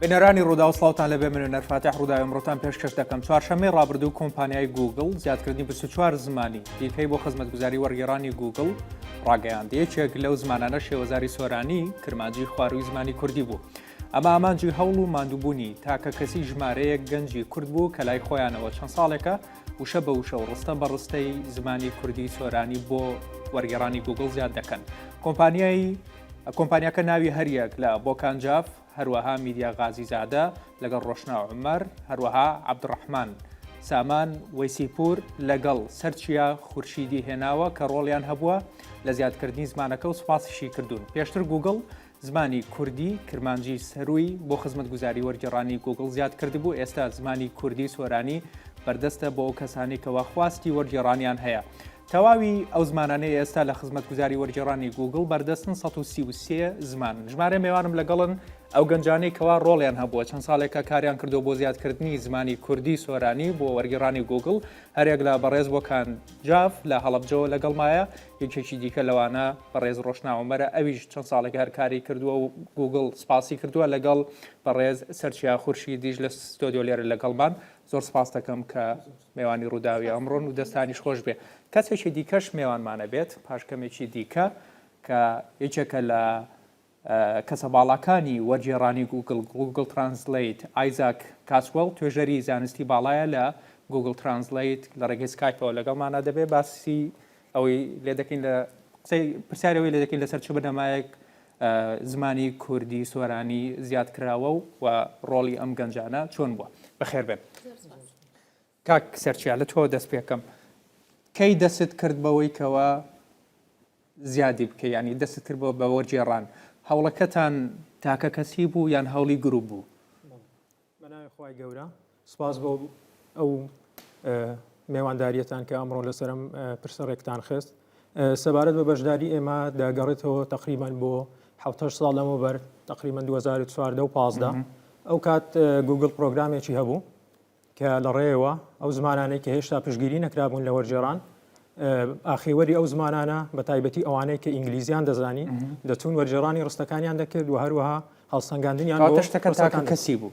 بنێرانی ڕوودا و سڵاوتان لەبێ من نەرفاتح ڕووداوی ئەمڕۆتان پێشکەش دەکەم. چوارشەمەی ڕابردوو کۆمپانیای گوگل زیادکردنی 24 زمانی دیکەی بۆ خزمەتگوزاری وەرگێڕانی گوگل ڕاگەیاند. یەکێک لەو زمانانە شێوەزاری سۆرانی کرمانجی خواروی زمانی کوردی بوو. ئەمە ئامانجی هەوڵ و ماندووبوونی تاکە کەسی ژمارەیەک گەنجی کورد بوو کە لای خۆیانەوە چەند ساڵێکە وشە بە وشە و ڕستە بە ڕستەی زمانی کوردی سۆرانی بۆ وەرگێڕانی گوگل زیاد دەکەن. کۆمپانیاکە ناوی هەریەک لە بۆکانجاف، هەروەها میدیا غازیزادە لەگەڵ ڕۆشنا عومەر، هەروەها عەبدوڕەحمان سامان وەیسیپور لەگەڵ سەرچیا خورشیدی هێناوە کە ڕۆڵیان هەبووە لە زیادکردنی زمانەکە و سوپاسیشی کردوون. پێشتر گوگل زمانی کوردی کرمانجی سەرووی بۆ خزمەتگوزاری وەرگێڕانی گوگل زیاد کرد بوو. ئێستا زمانی کوردی سۆرانی بەردەستە بۆ ئەو کەسانی کەوا خواستی وەرگێڕانیان هەیە. تەواوی ئەو زمانانەی ئێستا لە خزمەتگوزاری وەرگێڕانی گوگل بەردەستن 133 زمان. ژمارە میوانم لەگەڵن ئەو گەنجانەی کەوا ڕۆڵیان هەبووە چەند ساڵێکە کاریان کردو بۆ زیادکردنی زمانی کوردی سۆرانی بۆ وەرگێڕانی گوگل. هەرێک لە بەڕێز بۆکان جاف لە هەڵەبجەوە لەگەڵمایە، یەکێکی دیکە لەوانە بەڕێز ڕۆشنا عومەرە، ئەویش چەند ساڵێک هەر کاری کردووە و گوگل سپاسی کردووە لەگەڵ بەڕێز سەرچیا خورشیدیش لە ستۆدیۆ لێرە لەگەڵمان. زۆر سپاس دەکەم کە میێوانی ڕووداوی ئەمڕۆن و دەستانیش خۆش بێ. کەسێکی دیکەش میێوانمانە بێت پاشکەمێکی دیکە کە یەکێکە لە کەسە باڵاکانی وەرگێڕانی گوگل ترانسلیت، ئایزاک کاسوەڵ، توێژەری زانستی باڵایە لە گوگل ترانسلیت لە ڕێگەی سکایپەوە لەگەڵمانە دەبێت. باسی ئەوەی لێ دەکەین لە قسەی پرسیارەوەی لێ دەکەین لەسەر چ بنەمایەک زمانی کوردی سۆرانی زیاد کراوە و ڕۆڵی ئەم گەنجانە چۆن بووە. بەخێر بێن. کاک سەرچیا لە تۆ دەست پێکەم، کەی دەست کرد بەوەی کەوە زیادی بکە، ینی دەست کرد بە وەرگێڕان؟ هەوڵەکەتان تاکە کەسی بوو یان هەوڵی گروپ بوو؟ بەناوی خوای گەورە، سپاس بۆ ئەو میێوانداریەتان کە ئەمڕۆ لەسەرم پرسەڕێکتان خست. سەبارەت بە بەشداری ئێمە دەگەڕێتەوە تقریبان بۆ 7 ساڵ لەمەوبەر، تقریبان 2014 و 15. ئەو کات گوگل پرۆگرامێکی هەبوو کە لە ڕێەوە ئەو زمانانەی کە هێشتا پشگیری نەکرابوون لە وەرگێڕان، ئاخیوەری ئەو زمانانە بە تایبەتی ئەوانەی کە ئینگلیزیان دەزانی دەچوون وەرگێڕانی ڕستەکانیان دەکرد و هەروەها هەڵسەنگاندنیان شتەکە تاکە کەسی بوو؟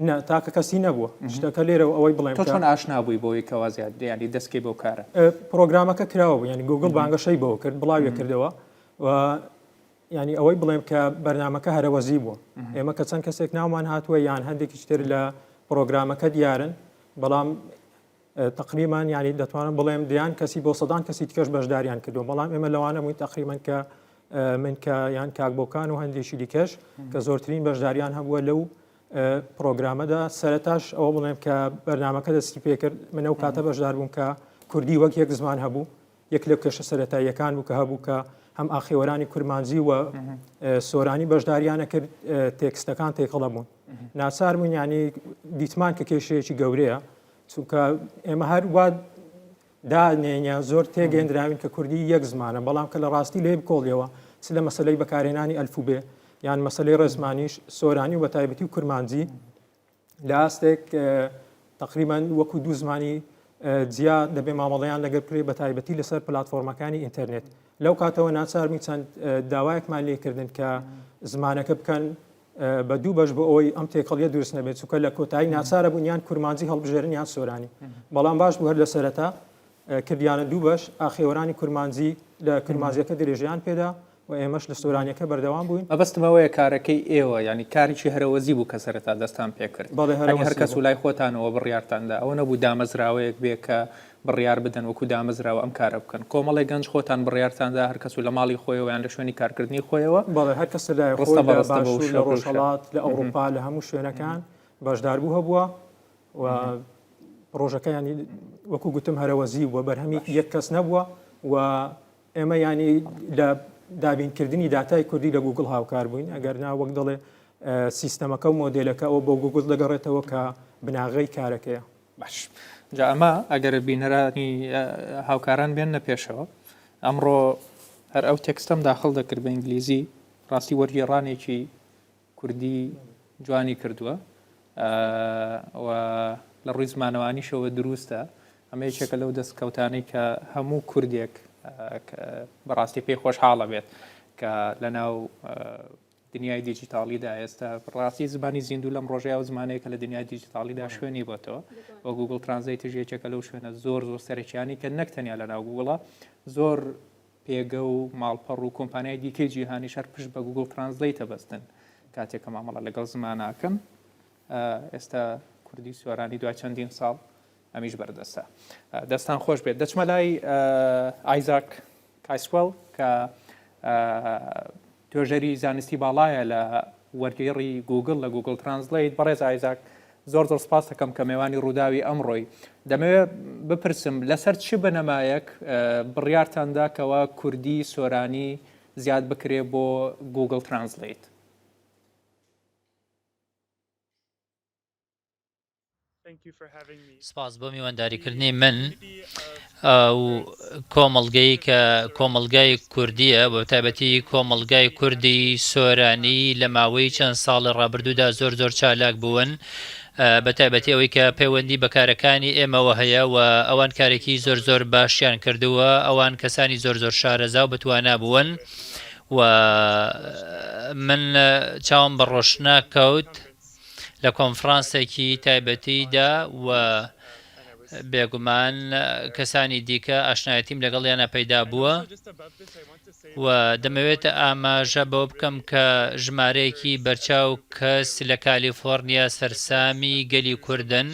نه، تاکە کەسی نەبووە. شتەکە لێرەوە ئەوەی بڵێم تۆ چۆن ئاشنا بووی بۆی کەوا زیاد ینی دەستکەی بۆ کارە؟ پرۆگرامەکە کراوە بوو، ینی گوگل بانگەشەی بۆ کرد، بڵاوی کردەوە و ینی ئەوەی بڵێم کە بەرنامەکە هەرەوەزی بووە. ئێمە کە چەند کەسێک ناومان هاتووە یان هەندێکی تر لە پرۆگرامەکە دیارن، بەڵام تقریبان ینی دەتوانم بڵێم دیان کەسی بۆ سەدان کەسی تکەش بەشداریان کردو، بەڵام ئێمە لەوانە بووین تقریبان کە من کە یان کاکبۆکان و هەندێکی دیکەش کە زۆرترین بەشداریان هەبووە لەو پرۆگرامەدا. سەرەتاش ئەوە بڵێم کە بەرنامەکە دەستی پێکرد، من ئەو کاتە بەشدار بووم کە کوردی وەک یەک زمان هەبوو، یەک لە کێشە سەرەتاییەکان بوو کە هەبوو کە هەم ئاخێوەرانی کورمانجی و سۆرانی بەشداریانە کرد تێکستەکان تێکەڵە بوون. ناچار بوون ینی دیتمان کە کێشەیەکی گەورەیە، چونکە ئێمە هەر وا دانێنە زۆر تێگەێنراوین کە کوردی یەک زمانە، بەڵام کە لە ڕاستی لێ بکۆڵیەوە چ لە مەسلەی بەکارهێنانی ئەلفوبێ یان مەسلەی ڕێزمانیش سۆرانی و بەتایبەتی و کورمانجی لە ئاستێک تقریبان وەکو دوو زمانی جیا دەبێ مامەڵەیان لەگەر کرێ بەتایبەتی لەسەر پلاتفۆرمەکانی ئینتەرنێت. لەو کاتەوە ناچارمی چەند داوایەکمان لێکردن کە زمانەکە بکەن بە دوو بەش بۆ ئەوەی ئەم تێکەڵیە دروست نەبێت، چونکە لە کۆتایی ناچارە بوون یان کورمانجی هەڵبژێرن یان سۆرانی. بەڵام باش بوو هەر لە سەرەتا کردیانە دوو بەش، ئاخێوەرانی کورمانجی لە کورمانجیەکە درێژیان پێدا و ئێمەش لە سۆرانیەکە بەردەوام بووین. مەبەستمەوەیە کارەکەی ئێوە ینی کاریی هەرەوەزی بوو کە سەرەتا دەستان پێکرد، هەر کەس و لای خۆتانەوە بڕیارتاندا ئەوە نەبوو دامەزراوەیەک بێ کە بڕیار بدەن وەکو دامەزراوە ئەم کارە بکەن. کۆمەڵی گەنج خۆتان بڕیارتاندا هەر کەس و لە ماڵی خۆیەوە یان لە شوێنی کارکردنی خۆیەوە؟ بەڵێ هەر کەس لە ڕۆژهەڵات لە ئەوروپا لە هەموو شوێنەکان بەشداربوو هەبووە و پرۆژەکە ینی وەکو گوتم هەرەوەزی و بەرهەمی یەک کەس نەبووە و ئێمە ینی لە دابینکردنی داتای کوردی لە گوگل هاوکار بووین، ئەگەر نا وەک دەڵێ سیستەمەکە و مۆدلەکە ئەوە بۆ گوگل دەگەڕێتەوە کە بناغەی کارەکەیە. باش جا ئەمە ئەگەر بینەرانی هاوکاران بێن نەپێشەوە، ئەمڕۆ هەر ئەو تێکستەم داخڵ دەکرد بە ئینگلیزی، ڕاستی وەرگێڕانێکی کوردی جوانی کردووە و لە ڕووی زمانەوانیشەوە دروستە. ئەمە یەکێکە لەو دەستکەوتانەی کە هەموو کوردێک بەڕاستی پێی خۆشحاڵە بێت کە لەناو دنیای دیجیتالیدا ئێستا ڕاستی زمانی زیندوو لەم ڕۆژەیە و زمانەیەکە لە دنیای دیجیتالیدا شوێنی بۆتەوە بۆ گوگل ترانزلیتش یەکێکە لەو شوێنە زۆر سەرەکیانی کە نەک تەنیا لە ناو گوگڵە زۆر پێگە و ماڵپەڕ و کۆمپانیای دیکەی جیهانی شەر پشت بە گوگل ترانزلیتە بەستن کاتێکە مامەڵە لەگەڵ زماناکەن ئێستا کوردی سوێرانی دوای چەندین ساڵ ئەمیش بەردەستە دەستان خۆش بێت دەچمە لای ئایزاک کایسوەل کە توێژەری زانستی باڵایە لە وەرگێڕی گوگل لە گوگل ترانزلیت بەڕێز ئایزاک زۆر سپاس دەکەم کە میێوانی ڕووداوی ئەمڕۆی دەمەوێت بپرسم لەسەر چ بنەمایەک بڕیارتاندا کەەوە کوردی سۆرانی زیاد بکرێ بۆ گوگل ترانزلیت سپاس بۆ میوانداریکردنی من و کۆمەڵگای کوردیە بۆ تایبەتی کۆمەڵگای کوردی سۆرانی لە ماوەی چەند ساڵی ڕابردوودا زۆر چالاک بوون بە تایبەتی ئەوەی کە پەیوەندی بەکارەکانی ئێمەوە هەیە و ئەوان کارێکی زۆر باشیان کردووە ئەوان کەسانی زۆر شارەزا و بتوانە بوون و من چاوم بە ڕۆشنا کەوت لە کۆنفرانسێکی تایبەتیدا و بێگومان کەسانی دیکە ئاشنایەتیم لەگەڵیانە پەیدا بووە و دەمەوێت ئاماژە بەوە بکەم کە ژمارەیەکی بەرچاو کەس لە کالیفۆرنیا سەرسامی گەلی کوردن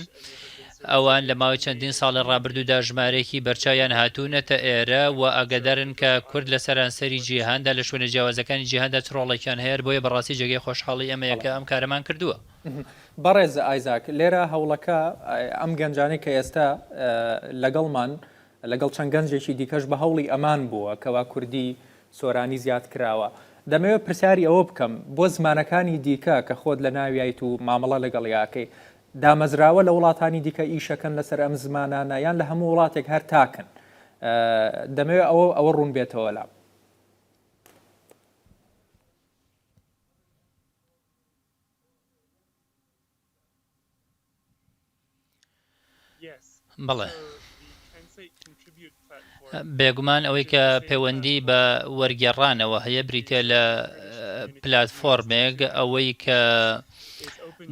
ئەوان لە ماوەی چەندین ساڵی ڕابردوودا ژمارەیەکی بەرچاویان هاتوونەتە ئێرە و ئاگادارن کە کورد لە سەرانسەری جیهاندا لە شوێنە جیاوازەکانی جیهاندا چڕۆڵێکیان هەیە بۆیە بەڕاستی جێگەی خۆشحاڵی ئەمەیەکە ئەم کارەمان کردووە. بەڕێز ئایزاک لێرە هەوڵەکە ئەم گەنجانەی کە ئێستا لەگەڵمان لەگەڵ چەند گەنجێکی دیکەش بە هەوڵی ئەمان بووە کەوا کوردی سۆرانی زیاد کراوە دەمەوێت پرسیاری ئەوە بکەم بۆ زمانەکانی دیکە کە خۆت لە ناویایت و مامەڵە لەگەڵ یاکەی دامەزراوە لە وڵاتانی دیکە ئیشەکەن لەسەر ئەم زمانانە یان لە هەموو وڵاتێک هەر تاکن دەمەوێت ئەوە ڕوون بێتەوە لام بەڵێ بێگومان ئەوەی کە پەیوەندی بە وەرگێڕانەوە هەیە بریتە لە پلاتفۆرمێک ئەوەی کە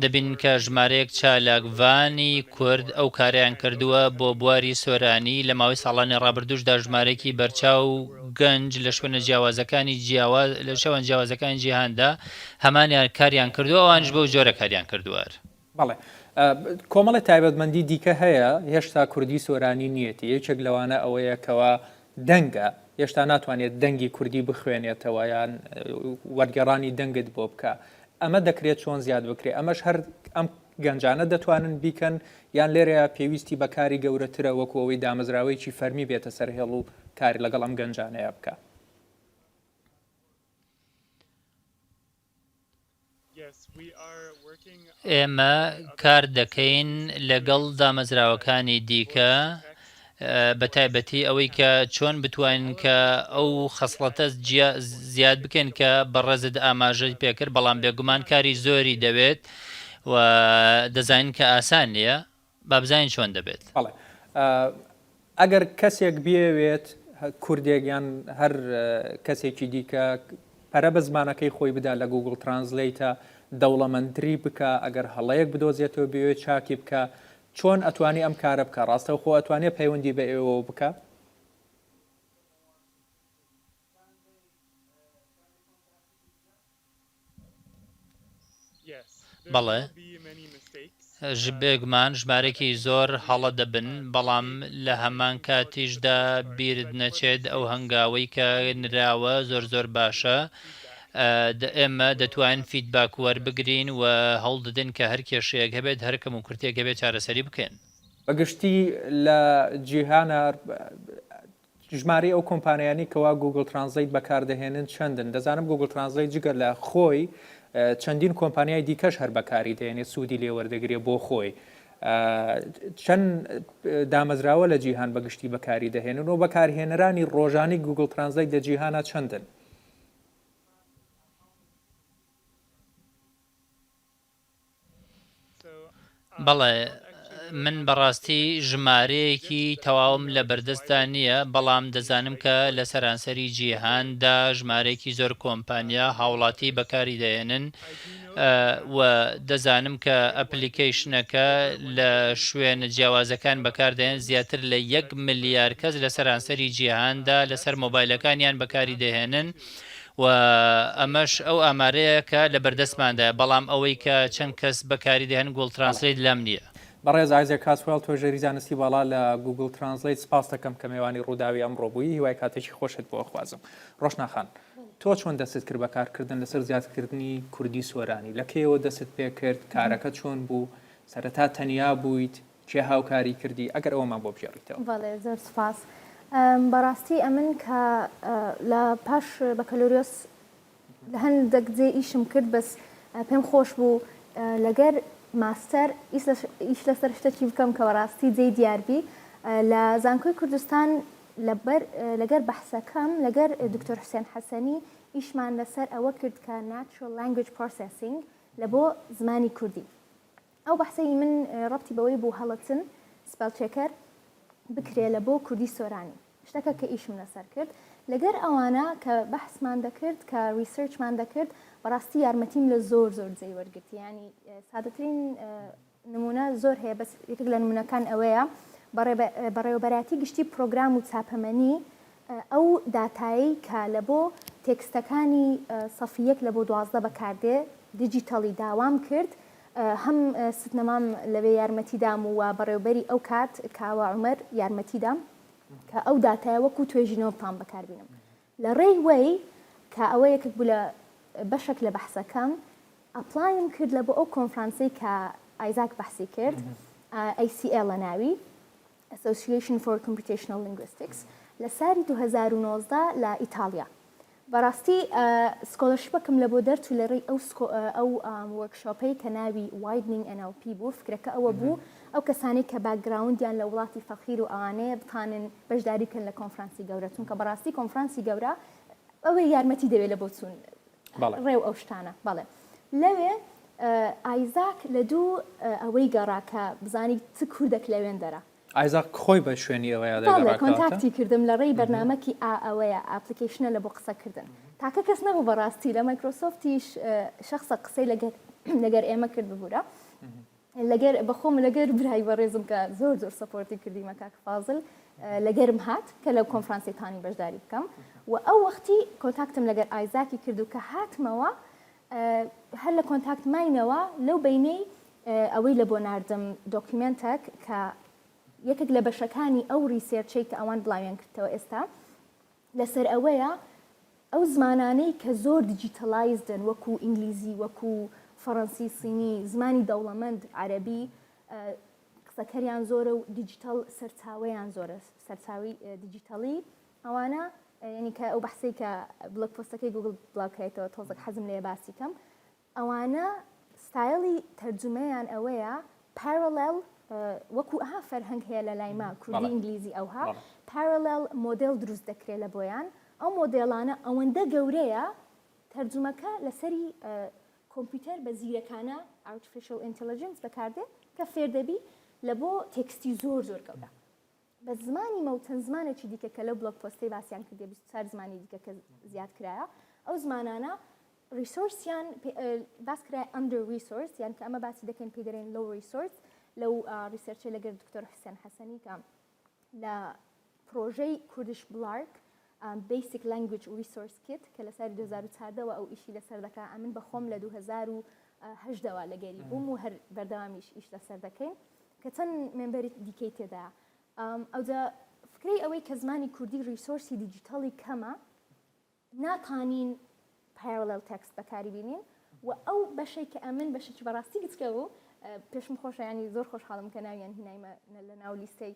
دەبین کە ژمارەیەک چالاکڤانی کورد ئەو کاریان کردووە بۆ بواری سۆرانی لە ماوەی ساڵانی ڕابردووشدا ژمارەیەکی بەرچاو گەنج لە شوێنە جیاوازەکانی لە شەوەن جیاوازەکانی جیهاندا هەمانیان کاریان کردووە ئەوانش بەو جۆرە کاریان کردووە. بەڵێ کۆمەڵی تایبەتمەندی دیکە هەیە هێشتا کوردی سۆرانی نیەتی یەکێک لەوانە ئەوەیە کەەوە دەنگە هێشتا ناتوانێت دەنگی کوردی بخوێنێتەوە یان وەرگێڕانی دەنگت بۆ بکە ئەمە دەکرێت چۆن زیاد بکرێت ئەمەش هەر ئەم گەنجانە دەتوانن بیکەن یان لێرەیە پێویستی بەکاری گەورەترە وەکو ئەوەی دامەزراوەیەکی فەرمی بێتە سەر هێڵ و کاری لەگەڵ ئەم گەنجانەیە بکە. ئێمە کار دەکەین لەگەڵ دامەزراوەکانی دیکە بە تایبەتی ئەوەی کە چۆن بتوانین کە ئەو خەسڵەتە زیاد بکەین کە بەڕێزت ئاماژەی پێکرد بەڵام بێگومان کاری زۆری دەوێت و دەزانین کە ئاسان نییە با بزانین چۆن دەبێت. ئەگەر کەسێک بێوێت کوردێکیان هەر کەسێکی دیکە پەرە بە زمانەکەی خۆی بدا لە گوگل ترانزلیتە دەوڵەمەندری بکە ئەگەر هەڵەیەک بدۆزێتەوە بێوێت چاکی بکە چۆن ئەتوانی ئەم کارە بکە ڕاستەو خۆ ئەتوانێت پەیوەندی بە ئێوە بکە؟ بەڵێ بێگومان ژمارەی زۆر هەڵە دەبن بەڵام لە هەمان کاتیشدا بیرت نەچێت ئەو هەنگاوەی کە نراوە زۆر باشە ئێمە دەتوانین فیدباک وەربگرین و هەوڵ دەدەین کە هەر کێشەیەک هەبێت هەرکەم و کورتێک هەبێت چارەسەری بکەین. بەگشتی لە جیهانە ژمارە ئەو کۆمپانیانی کەوا گوگل ترانزلیت بەکاردەهێنن چەندن دەزانم گوگل ترانزلیت جگەر لە خۆی چەندین کۆمپانیای دیکەش هەر بەکاری دێنێت سوودی لێ وەردەگرێت بۆ خۆی چەند دامەزراوە لە جیهان بەگشتی بەکاری دەهێنن و بەکارهێنەرانی ڕۆژانی گوگل ترانزلیت لە جیهانە چەندن؟ بەڵێ من بەڕاستی ژمارەیەکی تەواوم لە بەردەستدا نییە، بەڵام دەزانم کە لە سەرانسەری جیهاندا ژمارەیەکی زۆر کۆمپانیا هاوڵاتی بەکاری دەهێنن و دەزانم کە ئەپلیکیشنەکە لە شوێنە جیاوازەکان بەکاردێن زیاتر لە 1 ملیار کەس لە سەرانسەری جیهاندا لەسەر مۆبایلەکانیان بەکاری دەهێنن و ئەمەش ئەو ئامارەیە کە لە بەردەستماندا، بەڵام ئەوەی کە چەند کەس بەکاری دەهێن گوڵ ترانسلیت لەم نییە. بەڕێز ئایزێک کاسوێڵ تۆژێری زانستی باڵا لە گوگل ترانسلیت سپاس دەکەم کە میێوانی ڕووداوی ئەمڕۆ بووی، هیوای کاتێکی خۆشت بۆ خوازم. ڕۆشناخان، تۆ چۆن دەست کرد بەکارکردن لەسەر زیادکردنی کوردی سۆرانی؟ لە کێوە دەست پێ کرد؟ کارەکە چۆن بوو؟ سەرەتا تەنیا بوویت؟ چێ هاوکاری کردی؟ ئەگەر ئەوەمان بۆ بژێڕیتەوە. بەڵێ زۆر سپاس. بەڕاستی ئەمن کە لە پاش بەکەلۆریۆس لە هەندێک جێ ئیشم کرد، بەس پێم خۆش بوو لەگەر ماستەر ئیش لەسەر شتێکی بکەم کە بەڕاستی جێی دیاربی لە زانکۆی کوردستان لەگەر بەحسەکەم لەگەر دکتۆر حوسێن حەسەنی ئیشمان لەسەر ئەوە کرد کە natural language processing لە بۆ زمانی کوردی. ئەو بەحسەی من ڕەبتی بەوەی بوو هەڵەتن سپێل چێکەر بکرێ لە بۆ کوردی سۆرانی، شتەکە کە ئیشم لەسەر کرد. لەگەر ئەوانە کە بەحسمان دەکرد کە ریسرچمان دەکرد، بەڕاستی یارمەتیم لە زۆر جێی وەرگرت. ینی سادەترین نمونە زۆر هەیە، بەس یەکێک لە نمونەکان ئەوەیە بەڕێوەبەراتی گشتی پرۆگرام و چاپەمەنی ئەو داتایی کە لە بۆ تێکستەکانی سەفی 1 لە بۆ 12 بەکاردێ دیجیتەڵی داوام کرد. هەم ستنەمام لەوێ یارمەتیدام و بەڕێوبەری ئەو کات کاوە عومەر یارمەتیدام کە ئەو داتایە وەکو توێژینەوەتان بەکاربینم. لە ڕێی وەی کە ئەوە یەکێک بوو لە بەشێک لە بەحسەکەم ئەپلایم کرد لە بۆ ئەو کۆنفرانسەی کە ئایزاک بەحسی کرد، ACL لە ناوی Association for Computational Linguistics لە ساری 2019 لە ئیتالیا. بەڕاستی سکۆلەرشیپەکەم لە بۆ دەرچوو لە ڕێی ئەو وەرکشۆپەی کە ناوی Widening NLP بوو. فکرەکە ئەوە بوو ئەو کەسانی کە باکگراوندیان لە وڵاتی فەقیر و ئەوانەیە بتانن بەشداری بکەن لە کۆنفرانسی گەورە، چونکە بەڕاستی کۆنفرانسی گەورە ئەوەی یارمەتی دەوێت لە بۆ چوون ڕێو ئەو شتانە. بەڵێ لەوێ ئایزاک لە دوو ئەوەی گەڕا کە بزانی چ کوردێک لەوێن دەرە. ئایزاک خۆی بە شوێنی ئەوەیە کۆنتاکتی کردم لە ڕێی بەرنامەکی ئەوەیە ئاپلیکیشنە لە بۆ قسەکردن. تاکە کەس نەبوو بەڕاستی لە مایکرۆسۆفتیش شخصە قسەی لەگەر ئێمە کرد ببوورە، لەگەر بەخۆم لەگەر برای بەڕێزم کە زۆر سەپۆرتی کردی مەکاک فازل لەگەرم هات کە لەو کۆنفرانسێتانی بەشداری بکەم و ئەو وەختی کۆنتاکتم لەگەر ئایزاکی کرد و کە هاتمەوە هەر لە کۆنتاکت ماینەوە لەو بینەی ئەوەی لە بۆ ناردم دۆکیمنتێک کە یەکێک لە بەشەکانی ئەو ریسێرچەی کە ئەوان بڵاویان کردەوە ئێستا لەسەر ئەوەیە ئەو زمانانەی کە زۆر دیجیتەلایزدن وەکو ئینگلیزی، وەکو فەڕەنسی، سینی، زمانی دەوڵەمەند، عەرەبی، قسەکەریان زۆرە و دیجیتەڵ سەرچاوەیان زۆرە، سەرچاوی دیجیتەڵی ئەوانە ینی کە ئەو بەحسەی کە بڵۆگ پۆستەکەی گوگل بڵاوکرێتەوە تۆزێک حەزم لێ باسی کەم، ئەوانە ستایلی تەرجمەیان ئەوەیە پارەلەل وەکو ئەها فەرهەنگ هەیە لە لایما کوردی ئینگلیزی ئەوها پارەلەل مۆدێڵ دروست دەکرێت لە بۆیان. ئەو مۆدێڵانە ئەوەندە گەورەیە تەرجمەکە لەسەری کۆمپیوتەر بە زیرەکانە artificial intelligence بەکاردێت کە فێردەبی لە بۆ تێکستی زۆر گەورە. بە زمانی مەوتەن زمانێکی دیکە کە لەو بڵۆگ پۆستەی باسییان کردێ 24 زمانی دیکە کە زیاد کرایە، ئەو زمانانە ریسۆرسیان باس کرای ئەندەر ریسۆرس، یان کە ئەمە باسی دەکەن پێی دەرێن لەو ریسۆرس. لەو ریسەرچە لەگەر دکتۆر حوسێن حەسەنی کە لە پرۆژەی کوردش بڵارک Basic Language Resource Kit کە لە ساری 2014ەوە ئەو ئیشی لەسەر دەکا. ئەمن بەخۆم لە 2018ەوە لەگەری بووم و هەر بەردەوامیش ئیش لەسەر دەکەین کە چەند مێمبەری دیکەی تێدایە. ئەوجا فکرەی ئەوەی کە زمانی کوردی ریسۆرسی دیجیتەڵی کەمە ناتانین پارەلەل تێکست بەکاری بینین و ئەو بەشێک کە ئەمن بەشێکی بەڕاستی گچکە بوو پێشم خۆشە، ینی زۆر خۆشحاڵم کە ناویان هینایمە لە ناو لیستەی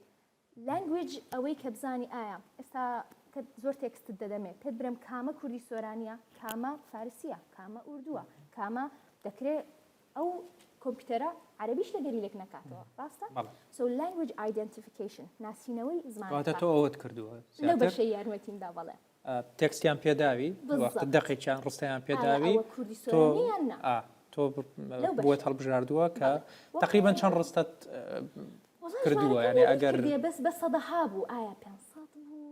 لانگویج ئەوەی کە بزانی ئایا ئێستا کە زۆر تێکستت دەدەمێت پێت برم کامە کوردی سۆرانیە، کامە فارسیە، کامە ئوردووە، کامە دەکرێت ئەو کۆمپیوتەرە عەرەبیش لەگەری لێک نەکاتەوە، ڕاستە؟ So language identification ناسینەوەی زمانەکە تۆ ئەوەت کردووە لەو بەشەی یارمەتیمدا. بەڵێ تێکستیان پێداوی وەختە دەقێکیان ڕستەیان پێداوی کوردی سۆرانیان نا تۆ تۆ بۆت هەڵبژاردووە کە تقریبان چەند ڕستت کردووە ینی ئەگەر بەس سەدەها بوو ئایا 500 بوو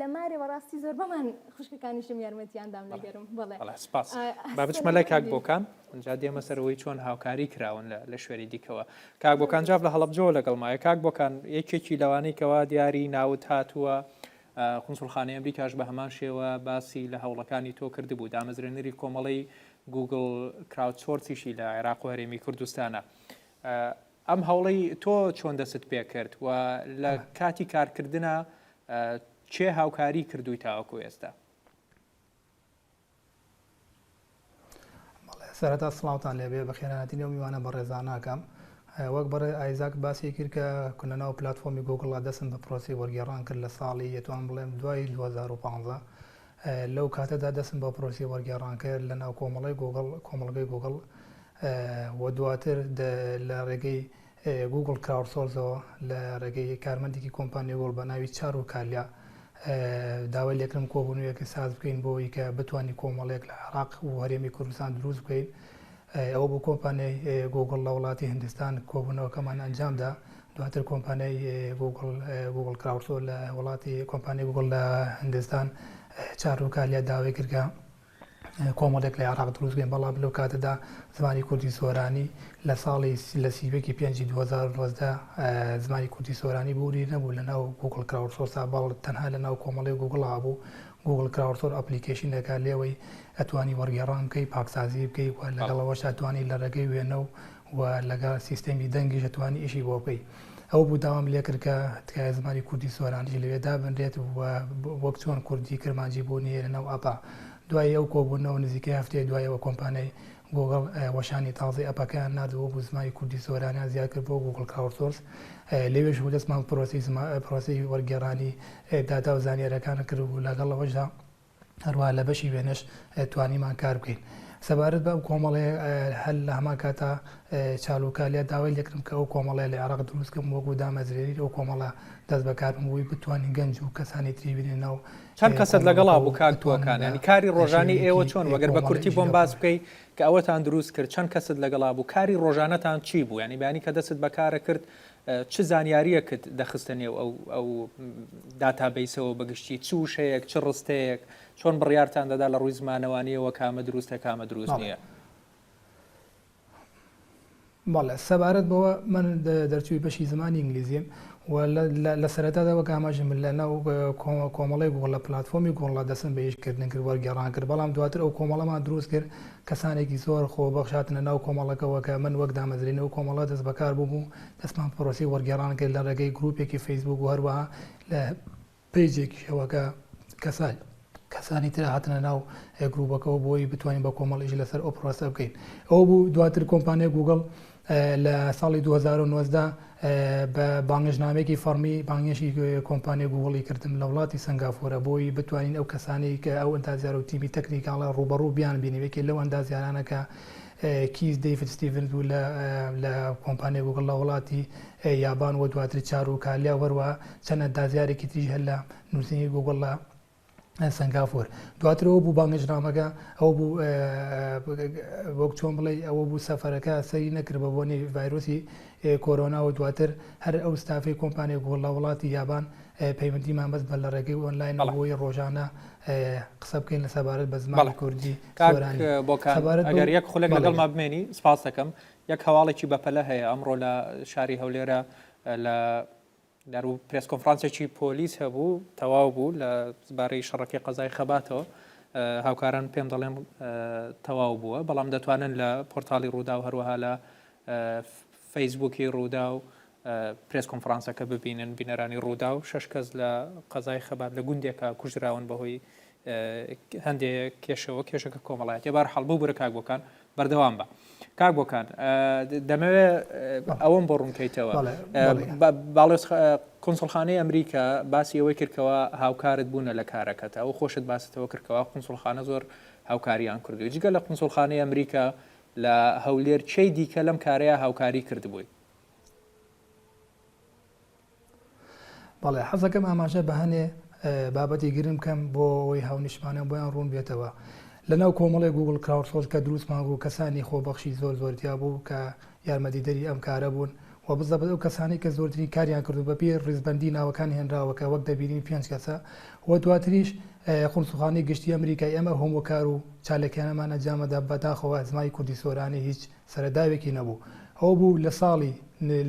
لە مارێ بەڕاستی زۆر بەمان خوشکەکانیشم یارمەتیاندام لەگەرم بڵێ سپاس با بچمە لای کاک بۆکان ئەنجا دێمە سەرەوەی چۆن هاوکاری کراون لە شوێری دیکەوە کاک بۆکان جاف لە هەڵەبجەوە لەگەڵمایە کاک بۆکان یەکێکی لەوانەی کەوا دیاری ناوت هاتووە قونسوڵخانەی ئەمریکاش بە هەمان شێوە باسی لە هەوڵەکانی تۆ کردبوو دامەزرێنەری کۆمەڵی گوگل کراودسۆرسیشی لە عێراق و هەرێمی کوردستانە ئەم هەوڵەی تۆ چۆن دەست پێ کرد و لە کاتی کارکردنە چێ هاوکاری کردووی تاوەکو ئێستا سەرەتا سڵاوتان لێبێ بە خێرانەتی نێو میوانە بە ڕێزاناکەم وەک بەڕێ ئایزاک باسی کرد کە لەناو پلتفۆمی گوگڵا دەستم بە پرۆسی وەرگێڕان کرد لە ساڵی یەتوان بڵێم دوای 2015 لەو کاتەدا دەستم بە پرۆسی وەرگێڕان کرد لەناو کۆمەڵی گوگڵ کۆمەڵگەی گوگڵ و دواتر لە ڕێگەی گوگڵ کراودسۆرسەوە لە ڕێگەی کارمەندێکی کۆمپانیای گوگڵ بە ناوی چار و کالیا داوای لێکردم کۆبوونەوەیەکی ساز بکەین بۆی کە بتوانین کۆمەڵێک لە عێراق و هەرێمی کوردستان دروست بکەین ئەوە بۆ کۆمپانیای گوگڵ لە وڵاتی هندستان کۆبوونەوەکەمان ئەنجامدا دواتر کۆمپانیای گوگڵ کراودسۆرس لە وڵاتی کۆمپانیای گوگڵ لە هندستان چار و کالیا داوای کردکە کۆمەڵێک لە عێراق دروست بکەین بەڵام لەو کاتەدا زمانی کوردی سۆرانی لە ساڵی لە سیبێکی 5 2012 زمانی کوردی سۆرانی بوری نەبوو لەناو گوگڵ کراودسۆرسا بەڵ تەنها لەناو کۆمەڵی گوگڵ هابوو گوگڵ کراودسۆرس ئەپلیکیشنەکە لێوەی ئەتوانی وەرگێڕان بکەی پاکسازی بکەی و لەگەڵەوەش ئەتوانی لە ڕێگەی وێنە و لەگەڵ سیستەمی دەنگیش ئەتوانی ئیشی بۆ بکەی ئەو بوو داوام لێ کرد کە تکایە زمانی کوردی سۆرانیش لەوێدا بنرێت وەک چۆن کوردی کرمانجی بۆ نیە لەناو ئەپا دوای ئەو کۆبوونەوە نزیکەی هەفتەیە دوایەوە کۆمپانیای گوگڵ وەشانی تازی ئەپەکەیان نردەوە بۆ زمانی کوردی سۆرانیان زیاد کرد بۆ گوگڵ کراودسۆرس لەوێش بوو دەستمان پرۆسی وەرگێڕانی داتا و زانیاریەکانە کرد و لەگەڵەوەشدا هەروە لە بەشی وێنەش توانیمان کار بکەین سەبارەت بە کۆمەڵێ هەل لە هەمان کاتە چالوکالیا داوای لێکردم کە ئەو کۆمەڵێ لە عێراق دروستکەم وەکو دامەزرێنی ئەو کۆمەڵە دەست بەکارم بووی بتوانین گەنج و کەسانی تری بینێنەوە چەند کەسەت لەگەڵا بوو کاکتووەکان ینی کاری ڕۆژانی ئێوە چۆن وەگەر بە کورتی بۆم باس بکەیت کە ئەوەتان دروست کرد چەند کەست لەگەڵا بوو کاری ڕۆژانەتان چی بوو ینی بەیانی کە دەست بەکارە کرد چ زانیاریەکت دەخستە نێو ئەو داتابیسەوە بەگشتی چ وشەیەک چ ڕستەیەک چۆن بڕیارتان دەدا لە ڕووی زمانەوانیەوە کامە دروستە کامە دروست نییە بەڵێ سەبارەت بەوە من دەرچووی بەشی زمانی ئینگلیزیم و لە سەرەتاداوە کاماژم لەناو کۆمەڵی گوڵ لە پلتفۆمی گوڵا دەستم بە یشکردن کرد وەرگێڕان کرد بەڵام دواتر ئەو کۆمەڵەمان دروست کرد کەسانێکی زۆر خۆبەخشاتنە ناو کۆمەڵەکەەوە کە من وەک دامەزرێنەوە کۆمەڵە دەست بەکار بوو دەستمان پرۆسی وەرگێڕان کرد لە ڕێگەی گروپێکی فەیسبوک و هەروەها لە پیجێکی شەوەکە کەسانی تر هاتنە ناو گروپەکەەوە بۆی بتوانین بە کۆمەڵیش لەسەر ئەو پرۆسە بکەین ئەو بوو دواتر کۆمپانیای گوگڵ لە ساڵی 2019 بە بانگشنامێکی فەرمی بانگێشی کۆمپانیای گوگڵی کردم لە وڵاتی سنگافۆرە بۆی بتوانین ئەو کەسانی کە ئەو ئەندازیار و تیمی تەکنیکاڵە ڕوبەڕوو بیان بینیوێکی لەو ئەندازیارانەکە کیس دیڤید ستیڤنز بوو لە کۆمپانیای گوگڵ لە وڵاتی یابان و دواتر چار و کالیا وەروە چەند ئەندازیارێکی تریش هەر لە نووسینی گوگڵ لە سنگافۆر دواترەوە بوو بانگشنامەکە ئەو بوو وەک چۆن بڵێ ئەوە بوو سەفەرەکە سەری نەکرد بە بۆنی ڤایرۆسی کۆرۆنا و دواتر هەر ئەو ستافی کۆمپانیای گوگڵ لە وڵاتی یابان پەیوەندیمان بەست بە لە ڕێگەی ئۆنلاین بۆی ڕۆژانە قسە بکەین لە سەبارەت بە زمانی کوردی ئەگەر یەک خولێک لەگەڵما بمێنی سپاس دەکەم یەک هەواڵێکی بەپەلە هەیە ئەمڕۆ لە شاری هەولێرە لە دارو پرس کۆنفرانسێکی پۆلیس هەبوو تەواو بوو لە زبارەی شەڕەکەی قەزای خەباتەوە هاوکاران پێم دەڵێن تەواو بووە بەڵام دەتوانن لە پۆرتالی ڕوودا و هەروەها لە فەیسبووکی ڕوودا و پرس کۆنفرانسەکە ببینن بینەرانی ڕوودا و 6 کەس لە قەزای خەبات لە گوندێکە کوژراون بەهۆی هەندێک کێشەوە کێشەکە کۆمەڵایەتی بار هەڵبوو برە کاک بۆکان بەردەوام بە کاک بۆکان دەمەوێت ئەوەم بۆ ڕوونکەیتەوە باڵێ کۆنسڵخانەی ئەمریکا باسی ئەوەی کردکەوە هاوکارت بوونە لە کارەکەت ئەو خۆشت باستەوە کردکەوە قونسڵخانە زۆر هاوکاریان کردو جگە لە قونسڵخانەی ئەمریکا لە هەولێر چی دیکە لەم کارەیە هاوکاری کردبووی بەڵێ حەزەکەم ئاماژە بە هەنێ بابەتی گرم کەم بۆ ئەوەی هاونیشمانە بۆیان ڕوون بێتەوە لەناو کۆمەڵی گوگل کراودسۆرس کە دروستمان بوو کەسانی خۆبەخشی زۆرتیا بوو کە یارمەدیدەری ئەم کارە بوون و بزەبەت ئەو کەسانی کە زۆرترین کاریان کردو بەپێ ڕیزبەندی ناوەکان هێنراوە کە وەک دەبینین 5 کەسە و دواتریش قونسوخانەی گشتی ئەمریکای ئەمە هۆمۆکار و چالەکیانەمان ئەنجامەدا بەداخەوە زمانی کوردی سۆرانی هیچ سەرەداوێکی نەبوو ئەو بوو لە ساڵی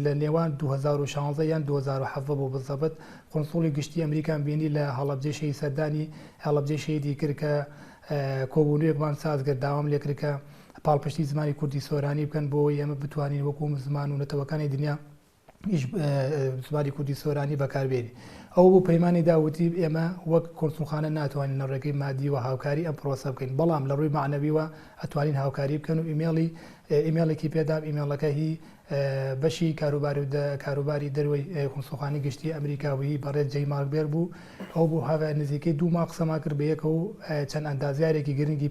لە نێوان 2016 یان 2007 بۆ بزەبەت قونسوڵی گشتی ئەمریکان بینی لە هەڵەبجێشەی سەردانی هەڵەبجێشەیەکی کرد کە کۆبوونەیەکمان سازگرد داوام لێکرد کە پاڵپشتی زمانی کوردی سۆرانی بکەن بۆەوەی ئێمە بتوانین وەکو زمان و نەتەوەکانی دنیا زمانی کوردی سۆرانی بەکاربێنی ئەو بۆ پەیمانی داوتی ئێمە وەک کۆنسوڵخانە ناتوانین نەڕێگەی مادی و هاوکاری ئەم پرۆسە بکەین بەڵام لە ڕووی معنەویەوە ئەتوانین هاوکاری بکەن و ئیمێڵێکی پێدام ئیمێڵەکە هی بەشی کاروباری دەروی کۆنسوڵخانەی گشتی ئەمریکاوی بەڕێز جەی مارکبێر بوو ئەو بۆ هاوە نزیکەی 2 ماڵ قسەما کرد بە یەکە و چەند ئەندازیارێکی گرنگی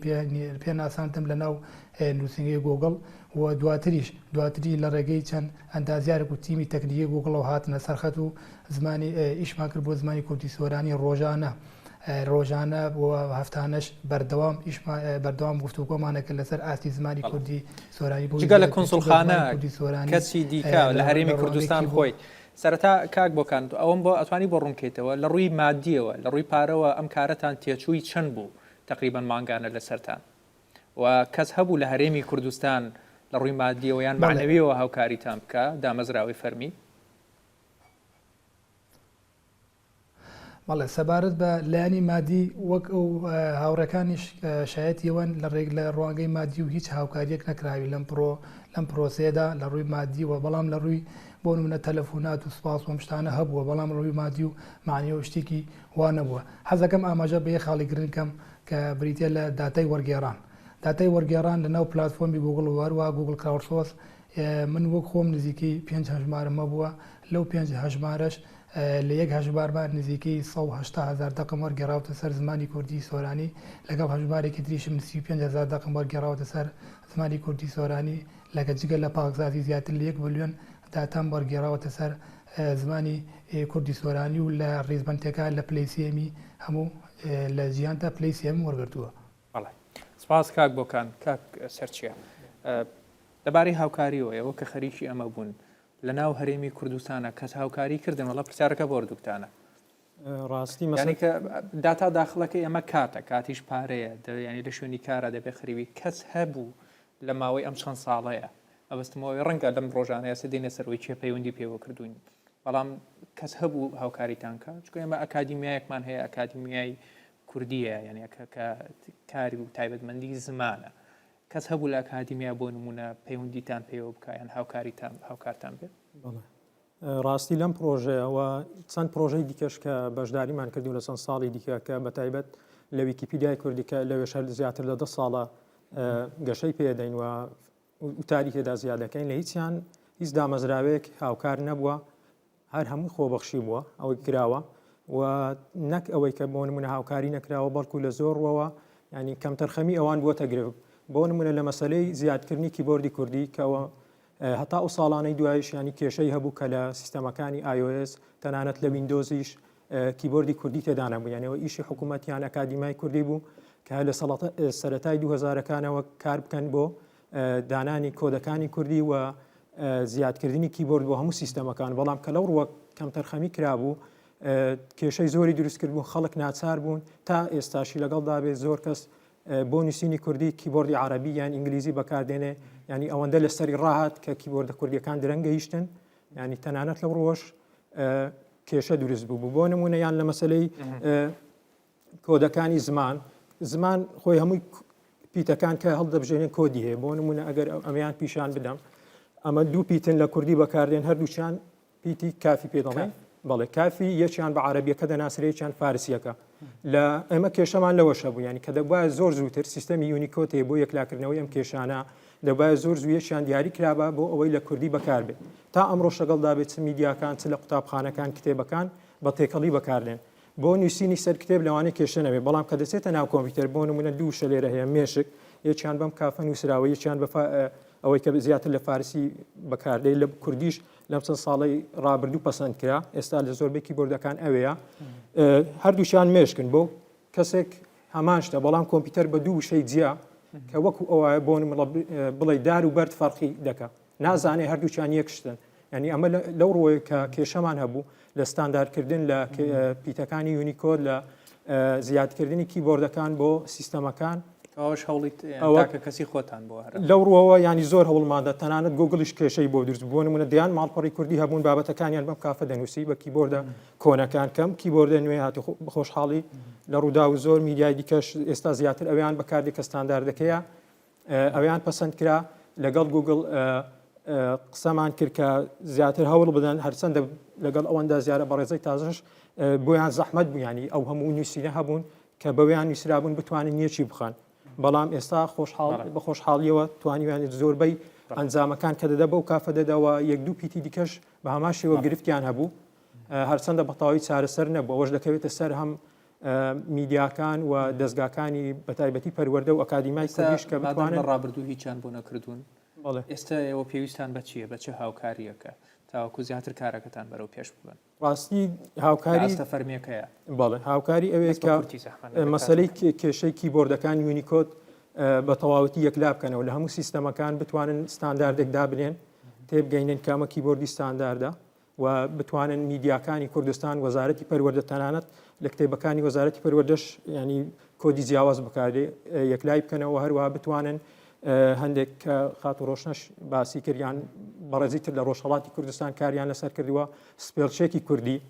پێ ناساندم لە ناو نووسنگی گۆگڵ و دواتری لە ڕێگەی چەند ئەندازیارێک و تیمی تەکنیکی گۆگڵەوە هاتنە سەرخەت و زمانی ئیشمان کرد بۆ زمانی کوردی سۆرانی ڕۆژانە بۆ هەفتانەش بەردەوام گفتوگۆمانەکە لەسەر ئاستی زمانی کوردی سۆرانی بۆ جگە لە کۆنسوڵخانە کەسی دیکە لە هەرێمی کوردستان خۆی سەرەتا کاک بۆکان ئەوم بۆ ئەتوانی بۆ ڕوونکەیتەوە لە ڕووی مادیەوە لە ڕووی پارەوە ئەم کارەتان تێچووی چەند بوو تقریبا مانگانە لەسەرتان و کەس هەبوو لە هەرێمی کوردستان لە ڕووی مادیەوە یان معنەویەوە هاوکاریتان بکە دامەزراوی فەرمی بەڵێ سەبارەت بە لایانی مادی وەک ئەو هاوڕەکانیش شایەتیەوەن لە ڕوانگەی مادی و هیچ هاوکاریەک نەکراوی لەم پرۆسەیەدا لە ڕووی مادی و بەڵام لە ڕووی بۆ نمونە تەلەفۆنات و سوپاس و شتانە هەبووە بەڵام ڕووی مادی و معنیەوە شتێکی وا نەبووە حەزەکەم ئاماژە بە یە خاڵی گرنگکەم کە بریتە لە داتای وەرگێڕان لە ناو پلتفۆمی گوگڵ وەروە گوگل کراودسۆرس من وەک خۆم نزیکی 5 هەژمارەمە بووە لەو 5 هەژمارەش لە یەک هەژمارمان نزیکەی 180,000 دقم وەرگێڕاوتە سەر زمانی کوردی سۆرانی لەگەڵ هەژمارێکی تریشم 35,000 دقم وەرگێڕاوتە سەر زمانی کوردی سۆرانی لەگە جگە لە پاکزاتی زیاتر لە 1 ملیۆن داتام وەرگێڕاوتە سەر زمانی کوردی سۆرانی و لە ڕێزبەندەکان لە پلەیسیەمی هەموو لە جیهان تا پلەیسیەم وەرگرتووە. سپاس کاک بۆکان کاک سەرچیە لەبارەی هاوکاریەوە ئێوە کە خەریکی ئەمە بوون لە ناو هەرێمی کوردستانە کەس هاوکاری کردن وڵا پرسیارەکە بۆ دوکتانە ڕاستی مەسانی کە داتا داخڵەکە ئێمە کاتیش پارەیە ینی لە شوێنی کارە دەبێ خەریوی کەس هەبوو لە ماوەی ئەم چەند ساڵەیە ئەوەستمەوەی ڕەنگە لەم ڕۆژانەیە سەدێنە سەرەوەی چێ پەیوەندی پێوە کردوین بەڵام کەس هەبوو هاوکاریتان کە چکە ئێمە ئەکادیمیایەکمان هەیە ئەکادیمیای کوردیە یعنی کە کاری و تایبەتمەندی زمانە کەس هەبوو لە ئەکادیمیا بۆ نمونە پەیوەندیتان پێوە بکایان هاوکارتان بێت ڕاستی لەم پرۆژەیەوە چەند پرۆژەی دیکەش کە بەشداریمان کردو لە چەند ساڵی دیکە کە بە تایبەت لە ویکیپیدیای کوردی کە لەوێ شەر زیاتر لە 10 ساڵە گەشەی پێدەین و تاریخێدا زیادەکەین لە هیچیان هیچ دامەزراوەیەک هاوکار نەبووە هەر هەموو خۆبەخشی بووە ئەوەی کراوە و نەک ئەوەی کە بۆ نمونە هاوکاری نەکراوە بەڵکو لە زۆرەوە ینی کەم تەرخەمی ئەوان بووەتە گرێ بۆ نمونە لە مەسەلەی زیادکردنی کیبۆردی کوردی کەەوە هەتا ئەو ساڵانەی دوایش ینی کێشەی هەبوو کە لە سیستەمەکانی iOS تەنانەت لە ویندۆزیش کیبۆردی کوردی تێدا نەبوو یانەوە ئیشی حکوومەتیان ئەکادیمای کوردی بوو کە لە سەرەتای 2000ەکانەوە کار بکەن بۆ دانانی کۆدەکانی کوردی و زیادکردنی کیبۆرد بۆ هەموو سیستەمەکان بەڵام کە لەو ڕووە کەم تەرخەمی کرابوو کێشەی زۆری دروست کرد بوون خەڵک ناچار بوون تا ئێستاشی لەگەڵدا بێت زۆر کەس بۆ نووسینی کوردی کیبۆردی عربی یان ئینگلیزی بەکاردێنێ ینی ئەوەندە لەسەری ڕاهات کە کیبۆردە کوردیەکان درەنگەیشتن ینی تەنانەت لەو ڕۆژ کێشە دروست بوو بۆ نمونە یان لە مەسلەی کۆدەکانی زمان خۆی هەمووی پیتەکان کە هەڵدەبژێنێن کۆدی هەیە بۆ نمونە ئەگەر ئەمیان پیشان بدەم ئەمە دوو پیتن لە کوردی بەکاردێن هەردووچیان پیتی کافی پێ دەڵێن بەڵێ کافی یەکیان بە عەرەبیەکە دەناسرێکیان فارسیەکە لە ئێمە کێشەمان لەوەشە بوو ینی کە دەبایە زۆر زووتر سیستەمی یونیکۆت هەیە بۆ یەکلاکردنەوەی ئەم کێشانە دەبایە زۆر زوویەکیان دیاری کرابە بۆ ئەوەی لە کوردی بەکار بێت تا ئەمڕۆ شەگەڵدا بێت چ میدیاکان چ لە قوتابخانەکان کتێبەکان بە تێکەڵی بەکاردێن بۆ نووسینی سەر کتێب لەوانەیە کێشە نەبێت بەڵام کە دەچێتە ناو کۆمپیوتەر بۆ نمونە دوو شە لێرە هەیە مێشک یەکیان بەم کافە نووسراوە یەکیان بە ئەوەی کە زیاتر لە فارسی بەکاردەی لە کوردیش لەم چەند ساڵی ڕابردوو پەسەند کرا ئێستا لە زۆربەی کیبۆردەکان ئەوەیە هەردووشیان مێشکن بۆ کەسێک هەمان شتە بەڵام کۆمپیوتەر بە دوو شەی جیا کە وەکو ئەوە بۆ بڵێ دار و بەرد فەرقی دەکات نازانێ هەردووچیان یەک شتن ینی ئەمە لەو ڕۆی کە کێشەمان هەبوو لە ستانداردکردن لە پیتەکانی یونیکۆد لە زیادکردنی کیبۆردەکان بۆ سیستەمەکان ئەوش هەوڵیت ئەوکە کەسی خۆتان بۆ لەو ڕۆەوە ینی زۆر هەوڵمادە تەنانەت گوگڵیش کێشەی بۆ دروست بوون منە دیان ماڵپەڕی کوردی هەبوون بابەتەکانیان بەم کافە دەنووسی بە کیبۆردە کۆنەکان کەم کیبۆردە نوێ هاتی خۆشحاڵی لە ڕوودا و زۆر میدیای دیکەش ئێستا زیاتر ئەویان بەکاردێکە ستانداردەکەیە ئەویان پەسەند کرا لەگەڵ گوگڵ قسەمان کرد کە زیاتر هەوڵ بدەن هەرچەندە لەگەڵ ئەوەندا زیارە بەڕێزەی تازش بۆیان زەحمەت بوویانی ئەو هەموو نووسینە هەبوون کە بەویان نووسرابوون بتوانن یەکی بخەن بەڵام ئێستا بە خۆشحاڵیەوە توانیوانێت زۆربەی ئەنجامەکان کە دەدە بەو کافە دەدەوە یەک دوو پیتی دیکەش بە هەماشەوە گرفتیان هەبوو هەرچەندە بەتەواوی چارەسەر نەبوو ئەوەش دەکەوێتە سەر هەم میدیاکان و دەستگاکانی بەتایبەتی پەروەردە و ئەکادیمای کوردیش کە بتوانن ڕابردوو هیچیان بۆ نەکردوون ئێستا ئێوە پێویستان بە چییە بە چه هاوکاریەکە تاوەکو زیاتر کارەکەتان بەرەو پێش ببن ڕاستی هاوکاری فەرمیەکەیە بەڵێ هاوکاری ئەوەیە کە مەسەلەی کێشەی کیبۆردەکان یونیکۆد بە تەواوەتی یەکلا بکەنەوە لە هەموو سیستەمەکان بتوانن ستانداردێک دابنێن تێبگەینن کامە کیبۆردی ستانداردە و بتوانن میدیاکانی کوردستان وەزارەتی پەروەردە تەنانەت لە کتێبەکانی وەزارەتی پەروەردەش ینی کۆدی جیاواز بکاردێ یەکلای بکەنەوە هەروە بتوانن هەندێک خات و ڕۆشنەش باسی کردیان بەڕێزیتر لە ڕۆژهەڵاتی کوردستان کاریان لەسەر کردووە سپێڵچێکی کوردی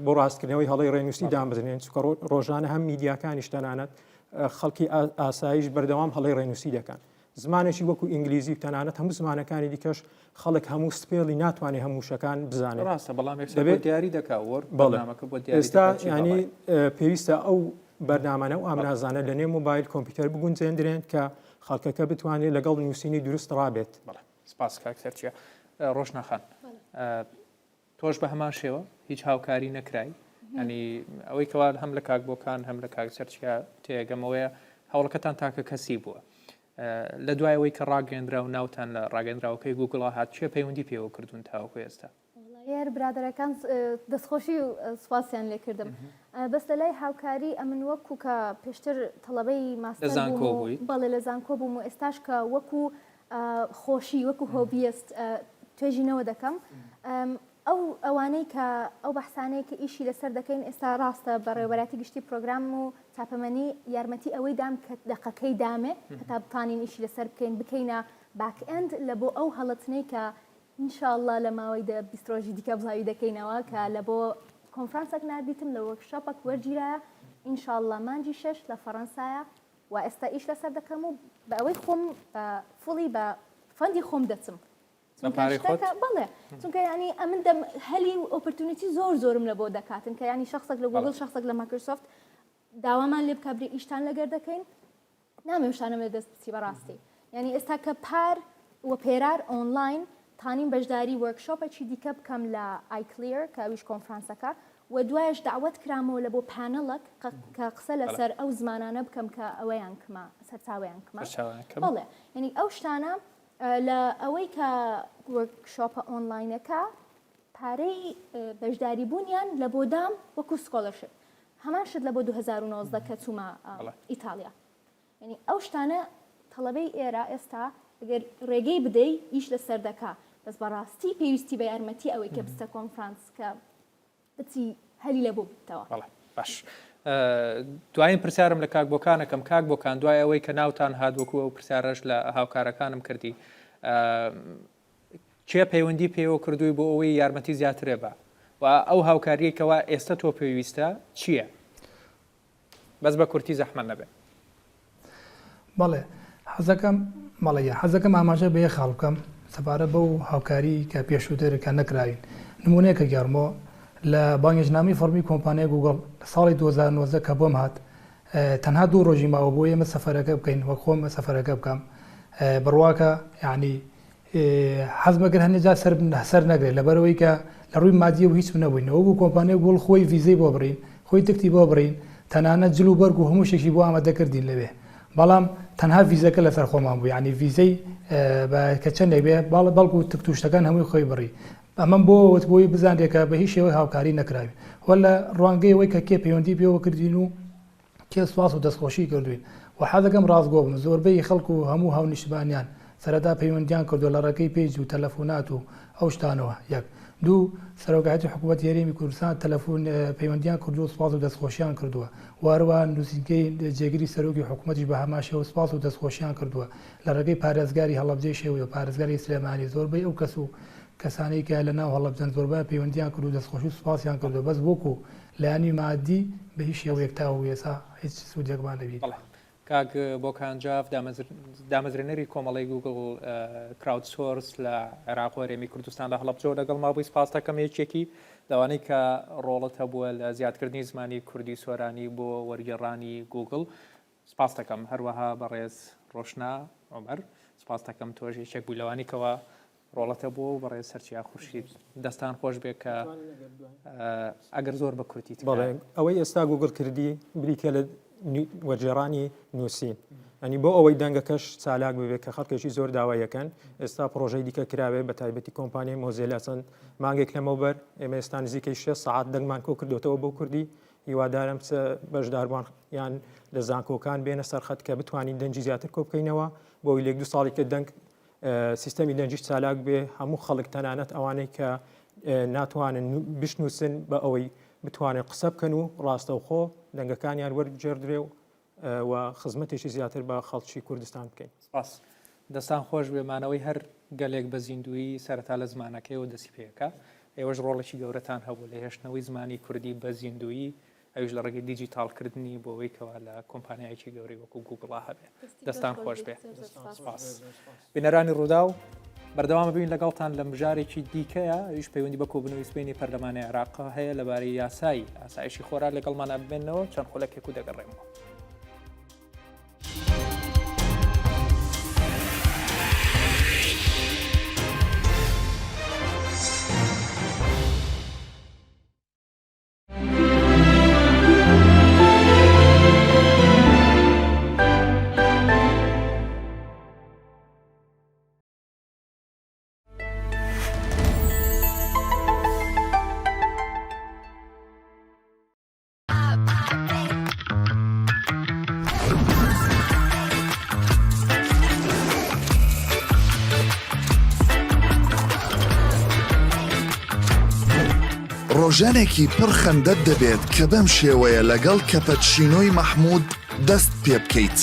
بۆ ڕاستکردنەوەی هەڵی ڕێنووسی دامبزنێن چکە ڕۆژانە هەم میدیاکانیش تەنانەت خەڵکی ئاسایش بەردەوام هەڵی ڕێنووسی دەکەن زمانێکی وەکو ئینگلیزی و تەنانەت هەموو زمانەکانی دیکەش خەڵک هەموو سپێڵی ناتوانێت هەمووشەکان بزانێت ڕاستە بەڵام دەبێت دیاری دەکات ئێستا ینی پێویستە ئەو بەرنامانە و ئامرازانە لە نێو مۆبایل کۆمپیوتەر بگونجێنرێن کە خەڵکەکە بتوانێت لەگەڵ نووسینی دروست ڕابێت سپاس کاکسەرچیە ڕۆژناخان تۆش بە هەمان شێوە هیچ هاوکاری نەکرای ینی ئەوەی کەوا هەم لە کاکبۆکان هەم لە کاکسەرچیا تێگەمەوەیە هەوڵەکەتان تاکە کەسی بووە لە دوایەوەی کە ڕاگەندرا و ناوتان لە ڕاگەندراوەکەی گوگڵ هات چێ پەیوەندی پێوە کردوون تاوەکو ئێستا یار برادەرەکان دەستخۆشی و سوپاسیان لێ کردم بەس لە لای هاوکاری ئەمن وەکو کە پێشتر تەڵەبەی ماستەر بەڵێ لە زانکۆ بووم و ئێستاش کە وەکو خۆشی وەکو هۆبیست توێژینەوە دەکەم ئەوانەی کە ئەو بەحسانەیە کە ئیشی لەسەر دەکەین ئێستا ڕاستە بەڕێوەبەتی گشتی پرۆگرام و چاپەمەنی یارمەتی ئەوەی دام کە دەقەکەی دامێ هەتا بتوانین ئیشی لەسەر بکەین بکەینە باک ئەند لە بۆ ئەو هەڵەتنەی کە ئینشاءالله لە ماوەی 20 ڕۆژی دیکە بڵاوی دەکەینەوە کە لە بۆ کۆنفرانسێک نردیتم لە وەرکشۆپێک وەرگیرایە ئینشاءالله مانجی 6 لە فەڕەنسایە و ئێستا ئیش لەسەر دەکەم و بە ئەوەی خۆم فڵی بە فەندی خۆم دەچم بەڵێ چونکە ینی ئەمن دەم هەلی و ئۆپۆرتونیتی زۆرم لە بۆ دەکاتن کە ینی شخصێک لە گوگڵ شخصێک لە مایکرۆسۆفت داوامان لێ بکبری ئیشتان لەگەر دەکەین نامێ شتانە لە دەست بچی بەڕاستی ینی ئێستا کە پار و پێرار ئۆنلاین تانین بەشداری وەرکشۆپێکی دیکە بکەم لە ئایکلیر کە ئەویش کۆنفرانسەکە و دوایش داوت کرامەوە لە بۆ پانەڵک کە قسە لەسەر ئەو زمانانە بکەم کە ئەوەیان کمە سەرچاویان کمە بەڵێ ینی ئەو شتانە لە ئەوەی کە وەرکشۆپە ئۆنلاینەکە پارەی بەشداری بوونیان لە بۆ دام وەکو سکۆلەرشپ هەمان شت لە بۆ 2019 کە چوومە ئیتالیا ینی ئەو شتانە تەڵەبەی ئێرە ئێستا ئەگەر ڕێگەی بدەی ئیش لەسەر دەکا بەس بەڕاستی پێویستی بە یارمەتی ئەوەی کە بستە کۆنفرانس کە بچی هەلی لە بۆ بتەوە باش دوایین پرسیارم لە کاکبۆکانەکەم کاکبۆکان دوای ئەوەی کە ناوتان هاتووەکو ئەو پرسیارەش لە هاوکارەکانم کردی چێ پەیوەندی پێوە کردووی بۆ ئەوەی یارمەتی زیاترێ بە و ئەو هاوکاریەکەوە ئێستا تۆ پێویستە چییە؟ بەس بە کورتی زەحمەت نەبێت. بەڵێ حەزەکەم ئاماژە بە یە خاڵ بکەم سەبارە بەو هاوکاری کە پێشووترکە نەکراوین نمونەیەکە گەڕمەوە لە بانگێژنامی فەرمی کۆمپانیای گوگڵ لە ساڵی 2019 کە بۆم هات تەنها 2 ڕۆژی ماوە بۆ ئێمە سەفەرەکە بکەین وە خۆم سەفەرەکە بکەم بڕواکە یعنی حەز بەگەر هەنێجا سەر نەگرێت لەبەرەوەی کە لە ڕووی مادیە و هیچ نەبووینەوە بوو کۆمپانیای گوڵ خۆی ویزەی بۆ بڕین خۆی تکتی بۆ بڕین تەنانەت جل و بەرگ و هەموو شتێکی بۆ ئامادەکردین لەوێ بەڵام تەنها ویزەکە لەسەر خۆمان بوو یعنی ویزەی کە چەندێک بێ بەڵکو و تکتوشتەکان هەمووی خۆی بڕی ئەمەم بۆی بزانێکە بە هیچ شێوەی هاوکاری نەکراوی وە لە ڕوانگەی ئەوەی کە کێ پەیوەندی پێوە کردین و کێ سوپاس و دەستخۆشی کردوین و حەزەکەم ڕاستگۆ بم زۆربەی خەڵک و هەموو هاونیشتبانیان سەرەتا پەیوەندیان کردو لە ڕێگەی پێیج و تەلەفۆنات و ئەو شتانەوە یەک دوو سەرۆکایەتی حکوومەت هێرێمی کوردستان تەلەفۆن پەیوەندیان کردو سوپاس و دەستخۆشیان کردووە واروان نووسینگەی جێگیری سەرۆکی حکوومەتیش بە هەماشەوە سوپاس و دەستخۆشیان کردووە لە ڕێگەی پارێزگاری هەڵەبجەی شێوی و پارێزگاری سلێمانی زۆربەی ئەو کەس و کەسانی کە لە ناو هەڵەبجەن زۆربای پەیوەندیان کرد و دەستخۆشی و سوپاسیان کردو بەس وەکو لایانی مادی بە هیچ شێوەیەک تا و ێسا هیچ سوودێکمان نەبیت. کاک بۆکانجاف دامەزرێنەری کۆمەڵی گوگڵ کراود سۆرس لە عێراق و هەرێمی کوردستان لە هەڵەبجەوە لەگەڵ مابووی سپاس دەکەم یەکێکی لەوانەی کە ڕۆڵت هەبووە لە زیادکردنی زمانی کوردی سۆرانی بۆ وەرگێڕانی گوگڵ سپاس دەکەم هەروەها بەڕێز ڕۆشنا عومەر سپاس دەکەم تۆژ یەکێک بوو لەوانی کەەوە ڕۆڵەتە بۆ بەڕێز سەرچیا خورشید دەستان خۆش بێ کە ئەگەر زۆر بە کورتی ئەوەی ئێستا گوگڵ کردی بریتە لە وەرجێڕانی نووسین ئەنی بۆ ئەوەی دەنگەکەش چالاک ببێت کە خەڵکێکی زۆر داوایەکەن ئێستا پرۆژەی دیکە کراوێ بە تایبەتی کۆمپانیای مۆزیلا چەند مانگێک لەمەوبەر ئێمە ئێستا نزیکەی 6 ساعت دەنگمان کۆ کردوتەوە بۆ کوردی هیوادارم بەشداربوان یان لە زانکۆکان بێنە سەرخەت کە بتوانین دەنجی زیاتر کۆ بکەینەوە بۆی لێک دو ساڵی کە دەنگ سیستەمی دەنجیش چالاک بێ هەموو خەڵک تەنانەت ئەوانەی کە ناتوانن بشنووسن بە ئەوەی بتوانێت قسە بکەن و ڕاستەوخۆ دەنگەکانیان وەرجێردرێ و خزمەتێکی زیاتر بە خەڵکی کوردستان بکەین. سپاس دەستان خۆش بێمانەوەی هەر گەلێک بە زیندوی سەرەتا لە زمانەکەیەوە دەسی پێەکە ئێوەش ڕۆڵێکی گەورەتان هەبوو لە هێشتنەوەی زمانی کوردی بە زیندوی ئەوش لە ڕێگەی دیجیتالکردنی بۆ ئەوەی کەوا لە کۆمپانیایکی گەوری وەکو گوگڵا هەبێ دەستان خۆش بێ سپاس بینەرانی ڕوودا و بەردەوام ببین لەگەڵتان لە مژارێکی دیکەیە ئەوش پەیوەندی بە کۆبنەوەی سبەینی پەرلەمانی عێراق هەیە لەبارەی یاسایی ئاسایشی خۆراک لەگەڵمانە ببێنەوە چەند خولەکێک و دەگەڕێمەوە. ڕۆژانێکی پڕ خەندەت دەبێت کە بەم شێوەیە لەگەڵ کەپەچینۆی مەحموود دەست پێ بکەیت.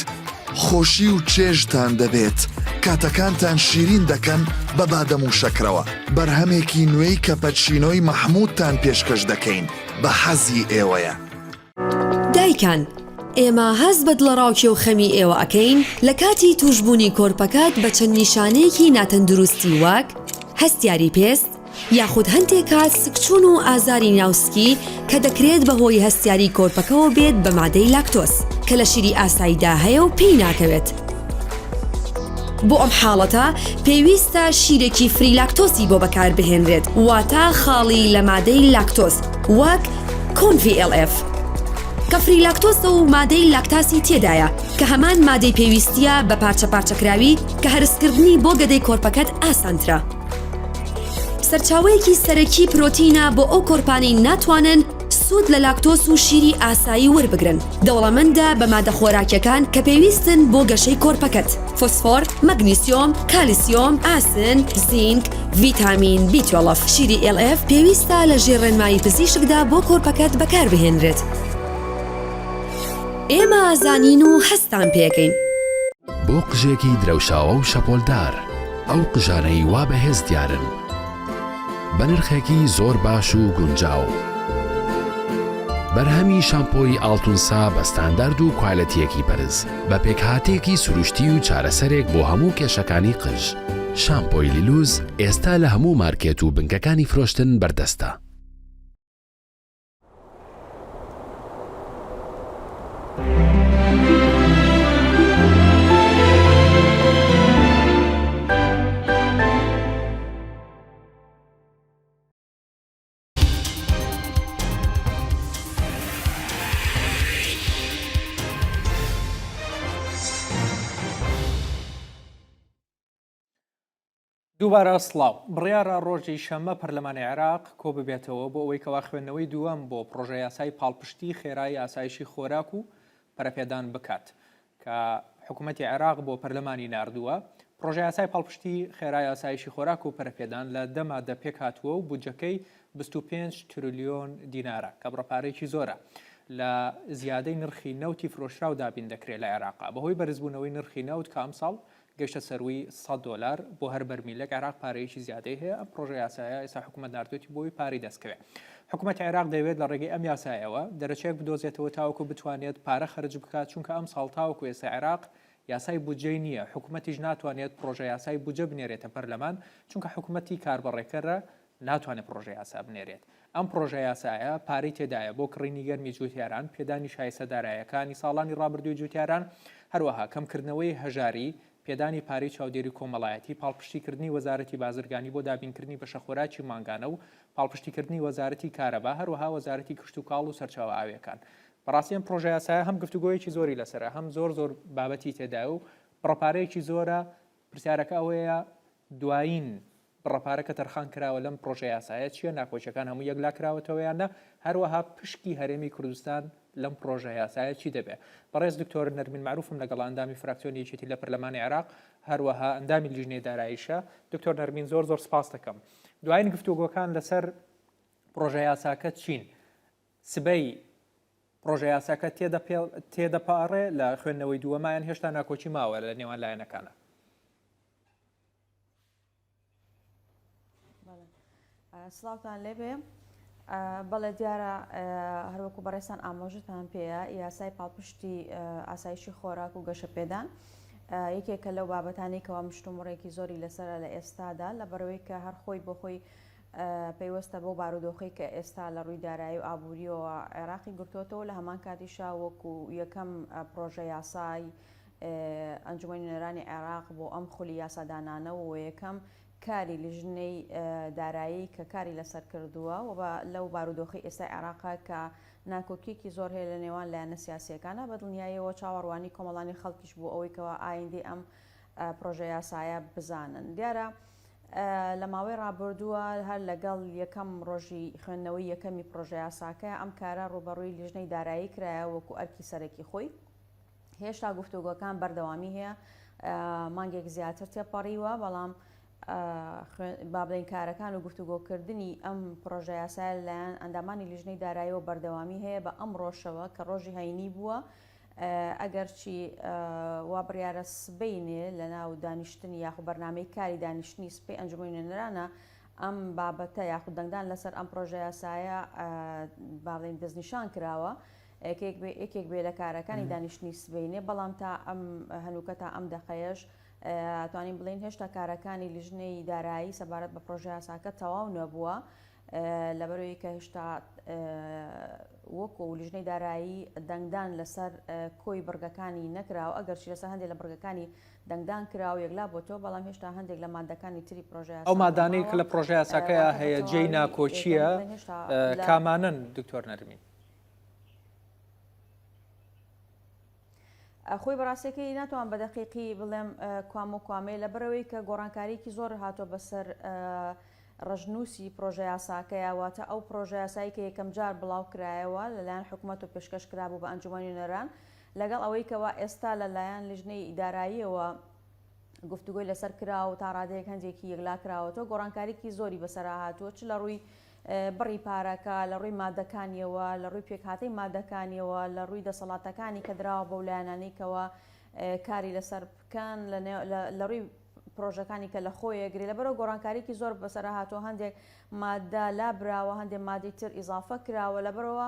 خۆشی و چێژتان دەبێت کاتەکانتان شیرین دەکەن بە بادەم و شەکرەوە. بەرهەمێکی نوێی کەپەچینۆی مەحموودتان پێشکەش دەکەین بە حەزی ئێوەیە. دایکان ئێمە هەز بە دڵەڕاوکی و خەمی ئێوە ئەکەین لە کاتی توشبوونی کۆرپەکات بە چەند نیشانەیەکی ناتەندروستی وەک هەستیاری پێست یاخود هەندێک کات سکچون و ئازاری ناوسکی کە دەکرێت بەهۆی هەستیاری کۆرپەکەەوە بێت بە مادەی لاکتۆس کە لە شیری ئاساییدا هەیە و پێی ناکەوێت. بۆ ئەم حاڵەتە پێویستە شیرێکی فری لاکتۆسی بۆ بەکاربهێنرێت واتە خاڵی لە مادەی لاکتۆس وەک ConVLF کە فری لاکتۆسە و مادەی لاکتاسی تێدایە کە هەمان مادەی پێویستیە بە پارچە پارچەکراوی کە هەرسکردنی بۆ گەدەی کۆرپەکەت ئاسانترە. سەرچاوەیەکی سەرەکی پرۆتینە بۆ ئەو کۆرپانەی ناتوانن سوود لە لاکتۆس و شیری ئاسایی وەربگرن. دەوڵەمەندە بە مادە خۆراکیەکان کە پێویستن بۆ گەشەی کۆرپەکەت: فۆسفۆر، مەگنیسیۆم، کالیسیۆم، ئاسن، زینک، ڤیتامین B12. شیری LF پێویستە لە ژێرڕێنمایی پزیشکدا بۆ کۆرپەکەت بەکاربهێنرێت. ئێمە ئازانین و هەستان پێکەین. بۆ قژێکی درەوشاوە و شەپۆلدار ئەو قژانەی وا بەهێز دیارن بە نرخێکی زۆر باش و گونجاو. بەرهەمی شامپۆی ئاڵتونسا بە ستاندارد و کوالەتیەکی بەرز بە پێکهاتێکی سروشتی و چارەسەرێک بۆ هەموو کێشەکانی قژ. شامپۆی لیلوز ئێستا لە هەموو مارکێت و بنکەکانی فرۆشتن بەردەستە. دووبارە سڵاو بڕیارە ڕۆژی شەممە پەرلەمانی عێراق کۆ ببێتەوە بۆ ئەوەی کەوا خوێندنەوەی دووەم بۆ پرۆژە یاسای پاڵپشتی خێرایی ئاسایشی خۆراک و پەرەپێدان بکات کە حکوومەتی عێراق بۆ پەرلەمانی ناردووە پرۆژه یاسای پاڵپشتی خێرای یاسایشی خۆراک و پەرەپێدان لە دەمادە پێک هاتووە و بودجەکەی 25 تریلیۆن دینارە کە بڕەپارێکی زۆرە لە زیادەی نرخی نەوتی فرۆشرا و دابین دەکرێت لە عێراقا بەهۆی بەرزبوونەوەی نرخی نەوت کە ئەم ساڵ گەشتە سەروی $100 بۆ هەر بەرمیلەک عێراق پارەیەکی زیادەی هەیە ئەم پرۆژه یاسایە ئێستا حکوومەت ناردوێتی بۆی پارەی دەستکەوێت حکوومەتی عێراق دەیەوێت لە ڕێگەی ئەم یاسایەوە دەرەچێک بدۆزێتەوە تاوەکو بتوانێت پارە خەرج بکات چونکە ئەم ساڵ تاوەکو ئێستا عێراق یاسای بودجەی نییە حکوومەتیش ناتوانێت پرۆژه یاسای بودجە بنێرێتە پەرلەمان چونکە حکوومەتی کاربڕێکەرە ناتوانێت پرۆژه یاسا بنێرێت ئەم پرۆژه یاسایە پارەی تێدایە بۆ کڕینی گەرمی جوتیاران پێدانی شایستەدارایەکانی ساڵانی ڕابردووی جوتیاران هەروەها کەمکردنەوەی هەژاری پێدانی پارەی چاودێری کۆمەڵایەتی پاڵپشتیکردنی وەزارەتی بازرگانی بۆ دابینکردنی بەشەخۆراکی مانگانە و پاڵپشتیکردنی وەزارەتی کارەبا هەروەها وەزارەتی کشت و کاڵ و سەرچاوە ئاویەکان بەڕاستی ئەم پرۆژه یاسایە هەم گفتوگۆیەکی زۆری لەسەرە هەم زۆر بابەتی تێدا و بڕەپارەیەکی زۆرە پرسیارەکە ئەوەیە دوایین بڕەپارەکە تەرخان کراوە لەم پرۆژه یاسایە چییە ناکۆچەکان هەموو یەکلا کراوەتەوەیانە هەروەها پشکی هەرێمی کوردستان لەم پرۆژه یاسایە چی دەبێت بەڕێز دکتۆر نەرمین معروفم لەگەڵ ئەندامی فراکسیۆنی یەکێتی لە پەرلەمانی عێراق هەروەها ئەندامی لیژنەی داراییشە دکتۆر نەرمین زۆر سپاس دەکەم دوایین گفتوگۆکان لەسەر پرۆژه یاساکە چین سبەی پرۆژه یاساکە تێدەپارێ لە خوێندنەوەی دووەمایان هێشتا ناکۆچی ماوە لە نێوان لایەنەکانە سڵاوتان لێبێ بەڵێ دیارە هەروەکو بەڕێستان ئامۆژتان پێەیە یاسای پاڵپشتی ئاسایشی خۆراک و گەشە پێدان یەکێکە لەو بابەتانی کەوا مشتومڕێکی زۆری لەسرە لە ئێستادا لە بەرەوەی کە هەر خۆی بۆ خۆی پەیوەستە بۆ بارودۆخی کە ئێستا لە ڕووی دارایی و ئابوووریەوە عێراقی گرتوتەوە لە هەمان کاتیشا وەکو یەکەم پرۆژە یاسای ئەنجومەنی نوێنەرانی عێراق بۆ ئەم خولی یاسادانانەوە و یەکەم کاری لیژنەی دارایی کە کاری لەسەر کردووە و لەو بارودۆخی ئێستا عێراقا کە ناکۆکیێکی زۆر هەیە لە نێوان لایەنە سیاسیەکانە بە دڵنیاییەوە چاوەڕوانی کۆمەڵانی خەڵکیش بوو ئەوەی کەەوە ئایندی ئەم پرۆژە یاسایە بزانن دیارە لە ماوەی ڕابردووە هەر لەگەڵ یەکەم ڕۆژی خوێندنەوەی یەکەمی پرۆژە یاساکە ئەم کارە ڕوبەڕووی لیژنەی دارایی کرایە وەکو ئەرکی سەرەکی خۆی هێشتا گفتوگۆکان بەردەوامی هەیە مانگێک زیاتر تێپەڕیوە بەڵام با بڵین کارەکان و گفتوگۆکردنی ئەم پرۆژە یاسای لایەن ئەندامانی لیژنەی داراییەوە بەردەوامی هەیە بە ئەم ڕۆژەوە کە ڕۆژی هەینی بووە ئەگەرچی وا بڕیارە سبەینێ لە ناو دانیشتنی یاخو بەرنامەی کاری دانیشتنی سپەی ئەنجومەنی نوێنەرانە ئەم بابەتە یاخود دەنگدان لەسەر ئەم پرۆژە یاسایە با بڵین دەستنیشان کراوە یەکێک بێ لە کارەکانی دانیشتنی سبەینێ بەڵام تا ئەم هەنووکە تا ئەم دەقەیەش توانین بڵین هێشتا کارەکانی لیژنەی دارایی سەبارەت بە پرۆژە یاساکە تەواو نەبووە لەبەرەوەی کە هێشتا وەکو لیژنەی دارایی دەنگدان لەسەر کۆی بڕگەکانی نەکراوە ئەگەرچی لەسەر هەندێک لە بڕگەکانی دەنگدان کراوە یەکلا بۆ تۆ بەڵام هێشتا هەندێک لە مادەکانی تری پرۆژە ئەو مادانەی کە لە پرۆژە یاساکەیە هەیە جێی ناکۆچیە کامانن دکتۆر نەرمین خۆی بەڕاستەکەی ناتوان بە دەقیقی بڵێم کوام و کوامەی لە بەرەوەی کە گۆڕانکاریکی زۆر هاتۆ بەسەر ڕژنووسی پرۆژە یاساکەیە واتە ئەو پرۆژە یاسایی کە یەکەم جار بڵاو کرایەوە لەلایەن حکوومەت و پێشکەش کرابوو بە ئەنجومەنی نوێنەران لەگەڵ ئەوەی کەوا ئێستا لەلایەن لیژنەی ئیداراییەوە گفتوگۆی لەسەر کرا و تا ڕادەیەک هەندێکی یەکلا کراوەتەوە گۆڕانکاریکی زۆری بەسەرا هاتووە چ لە ڕووی بڕی پارەکە لە ڕووی مادەکانیەوە لە ڕووی پێکهاتەی مادەکانیەوە لە ڕووی دەسەڵاتەکانی کە دراوە بەو لایەنانەیەکەوە کاری لەسەر بکەن لە ڕووی پرۆژەکانی کە لە خۆیەگری لەبەرەوە گۆڕانکاریکی زۆر بەسەرا هاتووە هەندێک مادە لابراوە هەندێک مادەی تر ئیزافە کراوە لەبەرەوە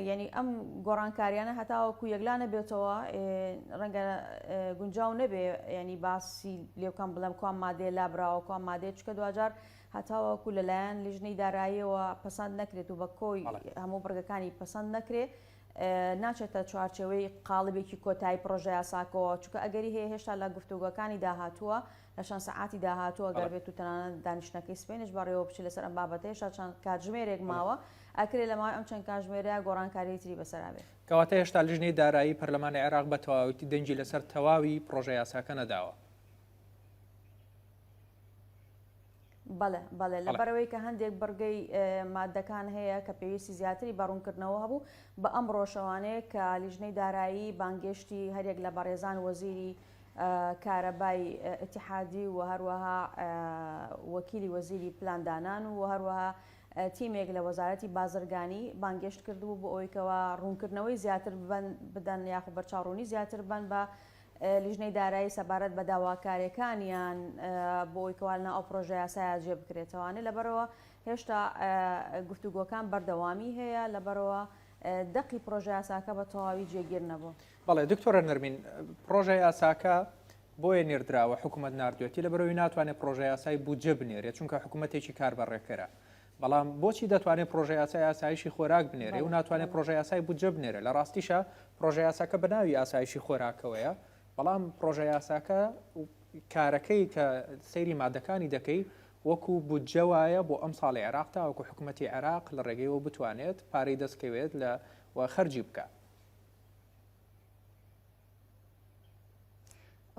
یعنی ئەم گۆڕانکاریانە هەتاوەکو یەکلا نەبێتەوە ڕەنگە گونجاو نەبێ ینی باسی لێوکەم بڵێم کوام مادێ لابراوە کوام مادێ چکە دوجار هەتاوەکو لەلایەن لیژنەی داراییەوە پەسەند نەکرێت و بە کۆی هەموو بڕگەکانی پەسەند نەکرێت ناچێتە چوارچەوەی قاڵبێکی کۆتایی پرۆژە یاساکەوە چونکە ئەگەری هەیە هێشتا لە گفتوگۆکانی داهاتووە لە چەند سەعاتی داهاتووە گەر بێت و تەنانەت دانیشتنەکەی سپێنش بەڕێوە بچی لەسەر ئەم بابەتە هێشتا چەند کاتژمێرێک ماوە ئەکرێت لە ماوەی ئەم چەند کاتژمێرەیە گۆڕانکاری تری بەسەرا بێت کەواتە هێشتا لیژنەی دارایی پەرلەمانی عێراق بە تەواوەتی دەنگی لەسەر تەواوی پرۆژە یاساکە نەداوە بەڵێ لەبەرەوەی کە هەندێک بەرگەی مادەکان هەیە کە پێویستی زیاتری باڕوونکردنەوە هەبوو بە ئەم ڕۆژەوانەیە کە لیژنەی دارایی بانگشتی هەرێک لە بەڕێزان وەزیری کارەبای ئەتیحادی و هەروەها وەکیلی وەزیری پلاندانان و هەروەها تیمێک لە وەزارەتی بازرگانی بانگشت کردبوو بۆ ئەوەیکەوە ڕوونکردنەوەی زیاتر بدەن یاخو بەرچاوڕوونی زیاتر بن بە لیژنەی دارایی سەبارەت بە داواکاریەکانیان بۆ ئەوەیکەوە ئەو پرۆژە یاسایە جێ بکرێتەوەوانێ لەبەرەوە هێشتا گفتوگۆکان بەردەوامی هەیە لەبەرەوە دەقی پرۆژە یاساکە بە تەواوی جێگیر نەبوو. بەڵێ دکتۆرە نەرمین پرۆژە یاساکە بۆیە نێردراوە حکوومەت نردوێتی لەبەرەوەی ناتوانێت پرۆژە یاسای بودجە بنێرێت چونکە حکوومەتێکی کاربەڕێکەرە. بەڵام بۆچی دەتوانێت پرۆژە یاسای ئاسایشی خۆراک بنێرێ و ناتوانێت پرۆژە یاسای بودجە بنێرە لە ڕاستیشە پرۆژە یاساکە بە ناوی ئاسایشی خۆراکەوەیە بەڵام پرۆژە یاساکە کارەکەی کە سەیری مادەکانی دەکەی وەکو بودجە وایە بۆ ئەم ساڵی عێراقتا وەکو حکوومەتی عێراق لە ڕێگەیەوە بتوانێت پارەی دەستکەوێت لە خەرجی بکە.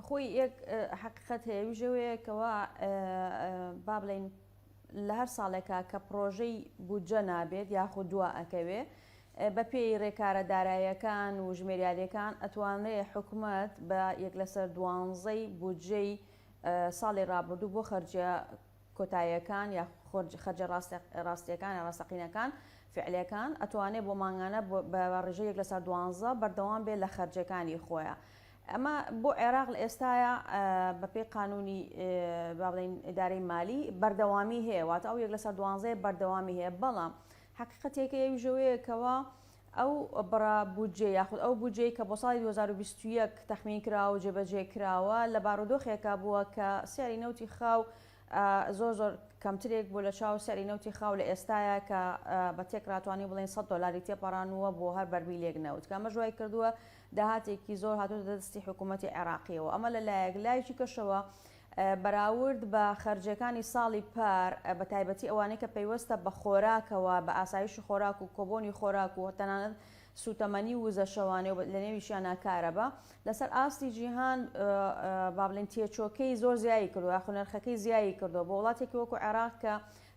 خۆی یەک حقیقەت هەیە ویژەوەیەکەوە با بڵێن لە هەر ساڵێکە کە پرۆژەی بودجە نابێت یاخود دوا ئەکەوێ بە پێی ڕێکارە داراییەکان و ژمێریالەکان ئەتوانێت حکوومەت بە یەک لەسەر 12 بودجەی ساڵی ڕابردوو بۆ خەرجە کۆتاییەکان یا خەرجە ڕاستیەکان یا ڕاستەقینەکان فعلیەکان ئەتوانێت بۆ مانگانە بە ڕێژە یەک لەسەر 12 بەردەوام بێت لە خەرجەکانی خۆیان. ئەمە بۆ عێراق لە ئێستاە بەپێی قانونی با بڵێن ئیدارەی مالی بەردەوامی هەیە واتە ئەو یەک لەسەر 12 بەردەوامی هەیە بەڵام حقیقەتێکە ویژەوەیەکەوە ئەو بڕا بودجێ یاخود ئەو بودجەی کە بۆ ساڵی 2021 تەخمین کراوە و جێبەجێ کراوە لە بارودۆخێکا بووە کە سیاری نەوتی خاو زۆر کەمترێک بۆ لە چاو سیاری نەوتی خاو لە ئێستاە کە بە تێکراتوانی بڵێن $100 تێپەڕانوە بۆ هەر بەرمیلێک نەوت کە ئەمە ژوای کردووە داهاتێکی زۆر هاتووە دەستی حکوومەتی عێراقیەوە ئەمە لە لایەکی کەشەوە بەراورد بە خەرجەکانی ساڵی پار بە تایبەتی ئەوانەی کە پەیوەستە بە خۆراکەوە بە ئاسایشی خۆراک و کۆبۆنی خۆراک و تەنانەت سوتەمەنی وزە شەوانێ لە نێویشیان ناکارەبە لەسەر ئاستی جیهان با بڵێن تێچۆکەی زۆر زیایی کردو یاخو نرخەکەی زیایی کردو بۆ وڵاتێکی وەکو عێراق کە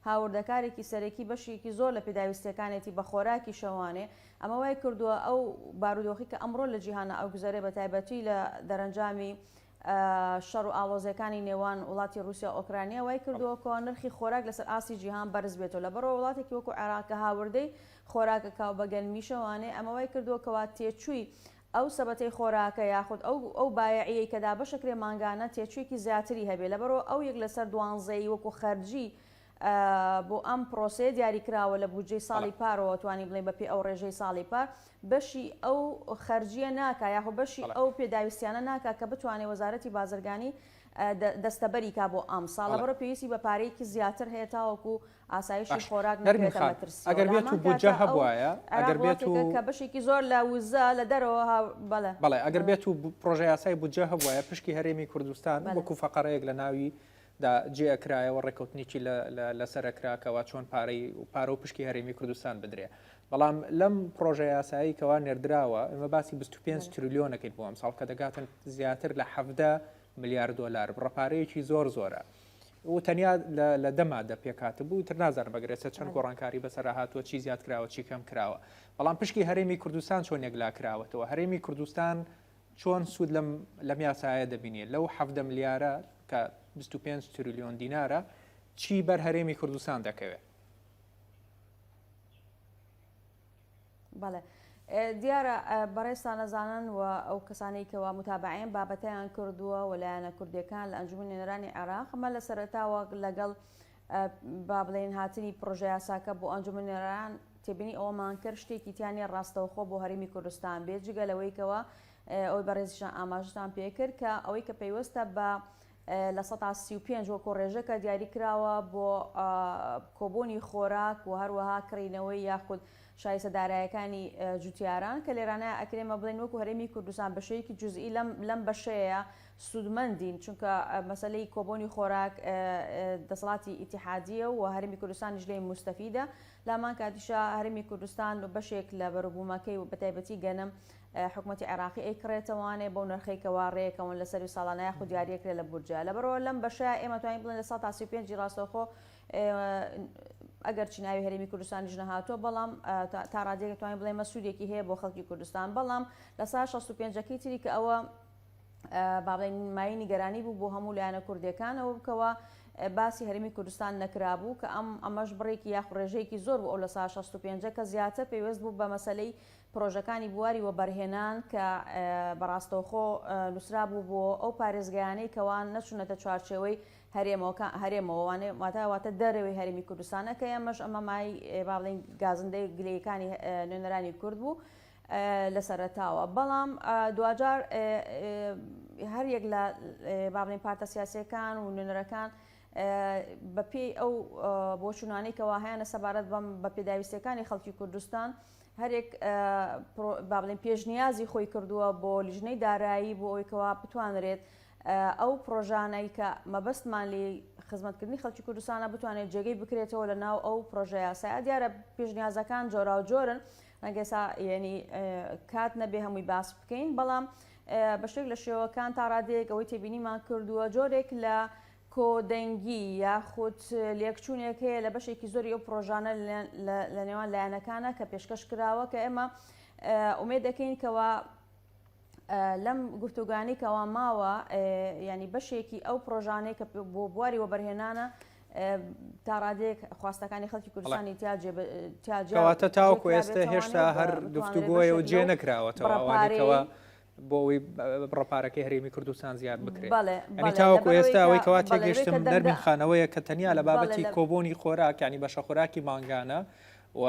هاوردەکارێکی سەرەکی بەشێکی زۆر لە پێداویستەکانێتی بە خۆراکی شەوانێ ئەمە وای کردووە ئەو بارودۆخی کە ئەمڕۆ لە جیهانە ئەو گوزارێ بە تایبەتی لە دەرەنجامی شەڕ و ئاڵۆزەکانی نێوان وڵاتی رووسیا ئۆکرانیا وای کردووەکەوە نرخی خۆراک لەسەر ئاسی جیهان بەرز بێتەوە لە بەرەوە وڵاتێکی وەکو عێراق هاوردەی خۆراکە کاو بە گەنمیشەوانێ ئەمە وای کردووەکەوە تێچووی ئەو سەبەتەی خۆراکە یاخود ئەو بایعەیە کە دابەشەکرێ مانگانە تێچوویەکی زیاتری هەبێ لە بەرەوە ئەو یەک لەسەر 12 وەکو خەرجی بۆ ئەم پرۆسێ دیاریکراوە لە بودجەی ساڵی پارەوە توانی بڵێ بەپێ ئەو ڕێژەی ساڵی پار بەشی ئەو خەرجیە ناکە یاخۆ بەشی ئەو پێداویستیانە ناکە کە بتوانێت وەزارەتی بازرگانی دەستەبەری کا بۆ ئەم ساڵە بەرە پێویستی بە پارەیەکی زیاتر هەیە تاوەکو ئاسایشی خۆراک نەکرێتە مەترسی ئەگەر بێت و بودجە هەبوایە ئەگەر بێت کە بەشێکی زۆر لە وزە لە دەرەوە بەڵێ ئەگەر بێت و پرۆژە یاسای بودجە هەبوایە پشکی هەرێمی کوردستان وەکو فەقەرەیەک لە ناوی جێکرایەوە ڕێکەوتنیی لەسەرکراکەوە چۆن پارە و پشکی هەرێمی کوردستان بدرێ بەڵام لەم پرۆژە یاسایی کەوا نێردراوە ئەمە باسی 25 تریلیۆنەکەیت بۆ ئەم ساڵ کە دەگاتن زیاتر لە $70 ملیار بڕەپارەیەکی زۆر زۆرە و تەنیا لە دەمادە پێکاتە بوو تر نازانم بەگرێتە چەند گۆڕانکاری بەسەر هاتووە چی زیاد کراوە چی کەم کراوە بەڵام پشکی هەرێمی کوردستان چۆن یەکلا کراوەتەوە هەرێمی کوردستان چۆن سوود لەم یاسایە دەبینێت لەو 70 ملیارە کە 25 تریلیۆن دینارە چی بەر هەرێمی کوردستان دەکەوێت؟ بەڵێ دیارە بەڕێستان نەزانن و ئەو کەسانەی کەوا متابعین بابەتیان کردووە وەلایەنە کوردەکان لە ئەنجومەنی نوێنەرانی عێراق ئەمە لە سەرەتاوە لەگەڵ با بڵێن هاتنی پرۆژە یاساکە بۆ ئەنجومەنی نوێنەران تێبینی ئەوەمان کرد شتێکی تیانی ڕاستەوخۆ بۆ هەرێمی کوردستان بێت جگە لەوەی کەوە ئەوەی بەڕێزیشان ئاماژتان پێکرد کە ئەوەی کە پێیوەستە بە لە 135 وەکو ڕێژەکە دیاری کراوە بۆ کۆبوونی خۆراک و هەروەها کڕینەوەی یاخود شایستە دارایەکانی جوتیاران کە لێرانە ئەکرێمە بڵێن وەکو هەرێمی کوردستان بەشەیەکی جزئی لەم بەشەیە سوودمەندین چونکە مەسلەی کۆبوونی خۆراک دەسەڵاتی ئیتیحادیە و هەرمی کوردستانیش لێ مستەفیدە لامان کاتیشە هەرمی کوردستان بەشێک لە بەروبوومەکەی و بەتایبەتی گەنم حکوومەتی عێراقی ئەیکڕێتەوانێ بۆ نرخێکەوە ڕێکەوە لە سەری ساڵانەیە خو دیارەکرێت لە بورجە لەبەرەوە لەم بەشە ئێمە توانین بڵێن لە 135 ڕاستەوخۆ ئەگەر چیناوی هەرێمی کوردستانیش نەهاتووە بەڵام تا ڕادێک توانین بڵێ مەسوودێکی هەیە بۆ خەڵکی کوردستان بەڵام لە سا 65ەکەی تری کە ئەوە بابڵێن مای نیگەرانی بوو بۆ هەموو لایەنە کوردەکانەوە بکەوە باسی هەرمی کوردستان نەکرابوو کە ئەمەش بڕێکی یاخ ڕێژەیەکی زۆر بوو ئەو لە سا 65 کە زیاتر پێویست بوو بە مەسلەی پرۆژەکانی بواری وە بەرهێنان کە بەڕاستەوخۆ نووسرا بوو بۆ ئەو پارێزگایانەی کەوان نەچوونەتە چوارچێوەی هەرێمەوەوانێ واتە دەرەوەی هەرمی کوردستانە کە ئێمەش ئەمە مای باڵین گازندەی گلەیەکانی نوێنەرانی کورد بوو لە سەرەتاوە بەڵام دوجار هەر یەک لە باڵین پارتە سیاسیەکان و نوێنەرەکان بە پێی ئەو بۆچوونانەی کەوا هەیەە سەبارەت بەم بە پێداویستەکانی خەڵکی کوردستان هەرێک باڵین پێشنیازی خۆی کردووە بۆ لیژنەی دارایی بۆ ئەویکەوە بتوانرێت ئەو پرۆژانەی کە مەبەستمان لێ خزمەتکردنی خەڵکی کوردستانە بتوانێت جێگەی بکرێتەوە لە ناو ئەو پرۆژەیە یاسایە دیارە پێشنیازەکان جۆرا و جۆرن ڕەنگەسا ینی کات نەبێ هەمووی باس بکەین بەڵام بەشێک لە شێوەکان تا ڕادەیەک ئەوەی تێبینیمان کردووە جۆرێک لە کۆدەنگی یاخود لێکچوونێک هەیە لە بەشێکی زۆری ئەو پرۆژانە لە نێوان لایەنەکانە کە پێشکەش کراوە کە ئێمە ئومێد دەکەین کەوا لەم گفتوگانی کەوا ماوە ینی بەشێکی ئەو پرۆژانەی کە بۆ بواری وەبەرهێنانە تا ڕادێک خواستەکانی خەڵکی کوردستانی کەواتە تاوەکو ئێستا هێشتا هەر گفتوگۆیە و جێ نەکراوەتەوە ئەوانێکەوە بۆ ئەوی بڕەپارەکەی هەرێمی کوردستان زیاد بکرێت ئەنی تاوەکو ئێستا ئەوەی کەوا تێگەشتم نەرمین خانەوەیە کە تەنیا لە بابەتی کۆبوونی خۆراک ینی بەشە خۆراکی مانگانە و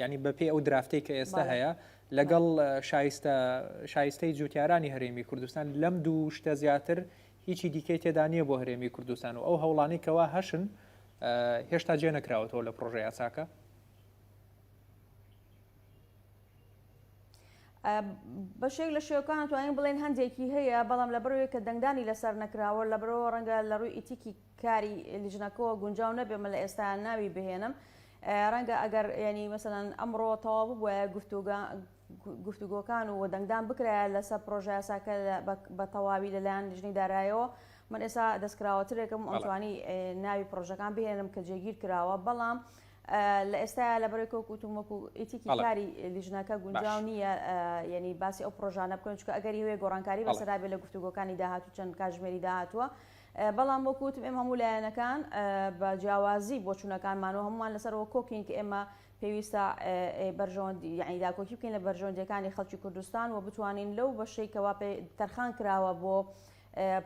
ینی بەپێی ئەو درافتەی کە ئێستا هەیە لەگەڵ شایستەی جوتیارانی هەرێمی کوردستان لەم دوو شتە زیاتر هیچی دیکەی تێدا نییە بۆ هەرێمی کوردستان و ئەو هەوڵانەی کەوا هەشن هێشتا جێ نەکراوەتەوە لە پرۆژە یاساکە بەشێک لە شێوەکان توانین بڵێن هەندێکی هەیە بەڵام لە بەرەوەی کە دەنگدانی لەسەر نەکراوە لە بەرەوە ڕەنگە لە ڕووی ئیتیکی کاری لیژنەکەەوە گونجاو نەبێمە لە ئێستا ناوی بهێنم ڕەنگە ئەگەر ینی مەسەلاً ئەمڕۆ تەواو بووە گفتوگۆکان و دەنگدان بکرایە لەسەر پرۆژە یاساکە بە تەواوی لەلایەن لیژنەی دارایەوە من ئێستا دەستکراوەترێکم ئەمتوانی ناوی پرۆژەکان بهێنم کە جێگیر کراوە بەڵام لە ئێستا لە بەرەوەی وەکوتومەکو ئیتیکی کاری لیژنەکە گونجاو نییە ینی باسی ئەو پرۆژانە بکەن چکە ئەگەری هەیە گۆڕانکاری بەسەرابێ لە گفتوگۆکانی داهاتوو چەند کاتژمێری داهاتووە بەڵام وەکوتم ئێمە هەموو لایەنەکان بە جیاوازی بۆ چوونەکانمانەوە هەمومان لەسەرەوە کۆکین کە ئێمە پێویستە بەرژەوەندی یعنی داکۆکی بکەین لە بەرژەوەندیەکانی خەڵکی کوردستان و بتوانین لەو بەشەیەکەوە تەرخان کراوە بۆ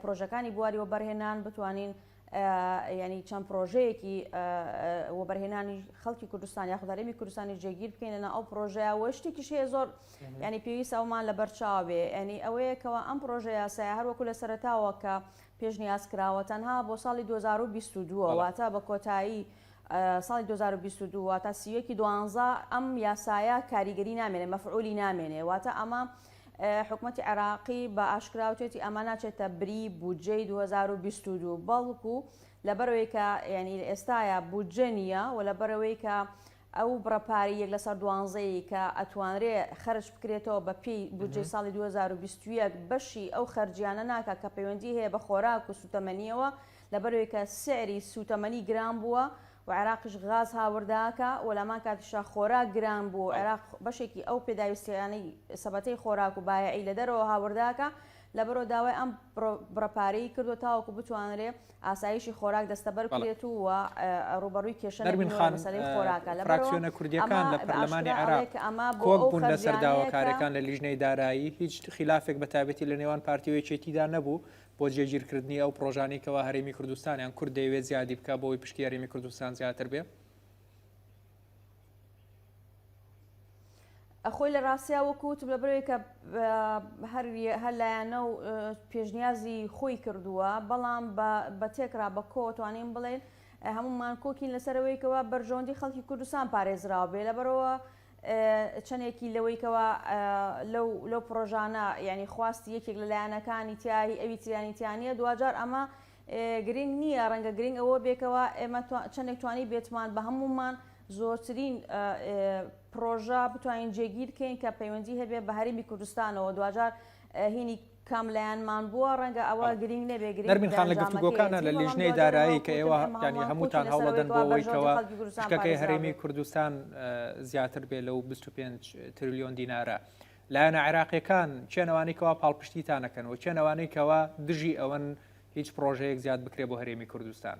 پرۆژەکانی بواری وەبەرهێنان بتوانین ینی چەند پرۆژەیەکی وەبەرهێنانی خەڵکی کوردستان یاخود هەرێمی کوردستانی جێگیر بکەین لەناو ئەو پرۆژەیە وە شتێکیش هەیە زۆر ینی پێویستە ئەومان لە بەرچاو بێ ینی ئەوەیەکەوە ئەم پرۆژە یاسایە هەروەکو لە سەرەتاوە کە پێشنیاز کراوە تەنها بۆ ساڵی 2022 واتە بە کۆتایی ساڵی 2022 واتە سیوەکی 12 ئەم یاسایە کاریگەری نامێنێ مەفعولی نامێنێ واتە ئەمە حکوومەتی عێراقی بە ئاشکراوتێتی ئەمە ناچێتە بری بودجەی 2022 بەڵکو لەبەرەوەی کە ینی ئێستاە بودجە نییە و لەبەرەوەی کە ئەو بڕەپاری یەک لەسەر دوانزەی کە ئەتوانرێ خەرج بکرێتەوە بە پێی بودجەی ساڵی 2021 بەشی ئەو خەرجیانە ناکە کە پەیوەندی هەیە بە خۆراک و سوتەمەنیەوە لەبەرەوەی کە سعری سوتەمەنی گران بووە و عێراقش غاز هاورداکە و لەمان کاتیشا خۆراک گران بوو عێراق بەشێکی ئەو پێداویستیانەی سەبەتەی خۆراک و بایعی لە دەرەوە هاورداکە لەبەرەوە داوای ئەم بڕەپارەی کردو تاوەکو بتوانرێ ئاسایشی خۆراک دەستەبەر بکرێت و ڕوبەڕووی کێشە مەسەلەی خۆراکە لە فراکسیۆنە کوردیەکان لە پەرلەمانی عێراق کۆک بوون لەسەر داواکاریەکان لە لیژنەی دارایی هیچ خلافێک بە تایبەتی لە نێوان پارتیۆی چێتیدا نەبوو بۆ جێگیرکردنی ئەو پرۆژانەی کەوا هەرێمی کوردستانیان کورد دەیەوێت زیادی بکە بۆەوەی پشتی هەرێمی کوردستان زیاتر بێ ئەخۆی لە ڕاستیا وەکوتم لە بەرەوەی کە هەر لایەنە و پێشنیازی خۆی کردووە بەڵام بە تێکرا بە کۆتوانین بڵێن هەمومان کۆکین لەسەرەوەیکەوە بەرژەوەندی خەڵکی کوردستان پارێزراوە بێ لەبەرەوە چەندێکی لەوەیکەوە لەو پرۆژانە یعنی خواستی یەکێک لە لایەنەکانی تیایی ئەوی تیانیتیانە دوجار ئەمە گرنگ نییە ڕەنگە گرنگ ئەوە بێکەوە ئێمە چەندێک توانی بێتمان بە هەمومان زۆرترین پرۆژە بتوانین جێگیر بکەین کە پەیوەندی هەبێ بە هەرێمی کوردستانەوە دوجار هینی کاملایانمان بووە ڕەنگە ئەوە گرنگ نەبێ گرنگ نەرمین خان لە گفتوگۆکانە لە لیژنەی دارایی کە ئێوە ینی هەمووتان هەوڵەدەن بۆ ئەوەیەوە شتەکەی هەرێمی کوردستان زیاتر بێ لەو 25 تریلیۆن دینارە لایەنە عێراقیەکان چێنەوانێکەوە پاڵپشتیتانەکەن و چێنەوانێکەوە دژی ئەوەن هیچ پرۆژەیەک زیاد بکرێ بۆ هەرێمی کوردستان.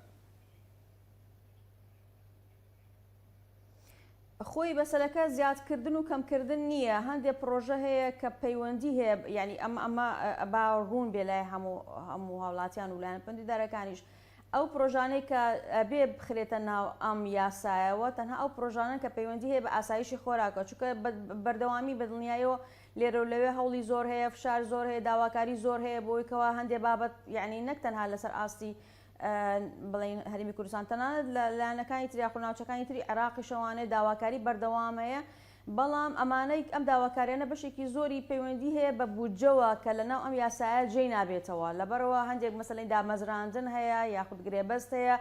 خۆی بەسەرەکە زیادکردن و کەمکردن نییە هەندێک پرۆژە هەیە کە پەیوەندی هەیە ینی ئەمە با ڕوون بێ لای هەموو هاوڵاتیان و لایەن پەیوەندیدارەکانیش ئەو پرۆژانەی کە ئەبێ بخرێتە ناو ئەم یاسایەوە تەنها ئەو پرۆژانە کە پەیوەندی هەیە بە ئاسایشی خۆراکە چونکە بەردەوامی بەدڵنیایەوە لێرە و لەوێ هەوڵی زۆر هەیە فشار زۆر هەیە داواکاری زۆر هەیە بۆیکەوە هەندێک بابەت یعنی نەک تەنها لەسەر ئاستی بڵین هەرێمی کوردستان تەنانەت لە لایەنەکانی تری یاخود ناوچەکانی تری عێراقی شەوانەیە داواکاری بەردەوامەیە بەڵام ئەمانەی ئەم داواکاریانە بەشێکی زۆری پەیوەندی هەیە بە بودجەوە کە لەناو ئەم یاسایە جێی نابێتەوە لەبەرەوە هەندێک مەسەلەی دامەزراندن هەیە یاخود گرێبەست هەیە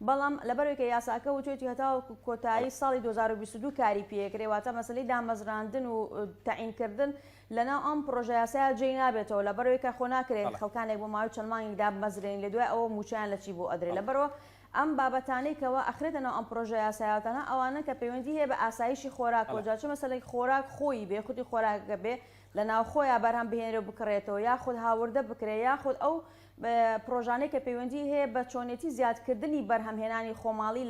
بەڵام لەبەرێکە یاساکە وتێتی هەتاوە کۆتایی ساڵی 2022 کاری پێکرێواتە مەسلەی دامەزراندن و تەعینکردن لەناو ئەم پرۆژە یاسایە جێی نابێتەوە لەبەرەوەی کە خۆ ناکرێت خەڵکانێک بۆ ماوەی چەند مانگێک دامەزرێن لە دوای ئەوە موچیان لە چی بۆ ئەدرێ لەبەرەوە ئەم بابەتانێکەوە ئەخرێتەوە ئەم پرۆژە یاسایەتەنە ئەوانە کە پەیوەندی هەیە بە ئاسایشی خۆراک وەجاچە مەسەلەی خۆراک خۆی بێ خودی خۆراکەکە بێ لە ناو خۆیان بەرهەم بهێنرێ و بکڕێتەوە یاخود هاوردە بکرێ یاخود ئەو پرۆژانەی کە پەیوەندی هەیە بە چۆنێتی زیادکردنی بەرهەمهێنانی خۆماڵی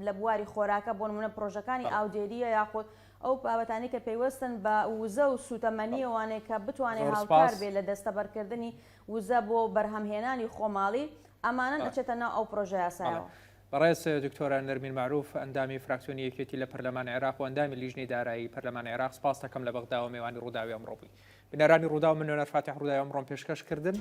لە بواری خۆراکە بۆ نمونە پرۆژەکانی ئاودێریە یاخود ئەو بابەتانی کە پێیوەستن بە وزە و سوتەمەنی ئەوانەیە کە بتوانێت هاوکار بێ لە دەستەبەرکردنی وزە بۆ بەرهەمهێنانی خۆماڵی ئەمانە ئەچێتە ناو ئەو پرۆژە یاسایەوە. بەڕێز دکتۆرە نەرمین معروف ئەندامی فراکسیۆنی یەکێتی لە پەرلەمان عێراق و ئەندامی لیژنەی دارایی پەرلەمان عێراق سپاس دەکەم لە بەغدا و میوانی ڕووداوی ئەمڕۆ بووی. بنەرانی ڕوودا و من نوێنەر فاتح ڕووداوی ئەمڕۆم پێشکەش کردن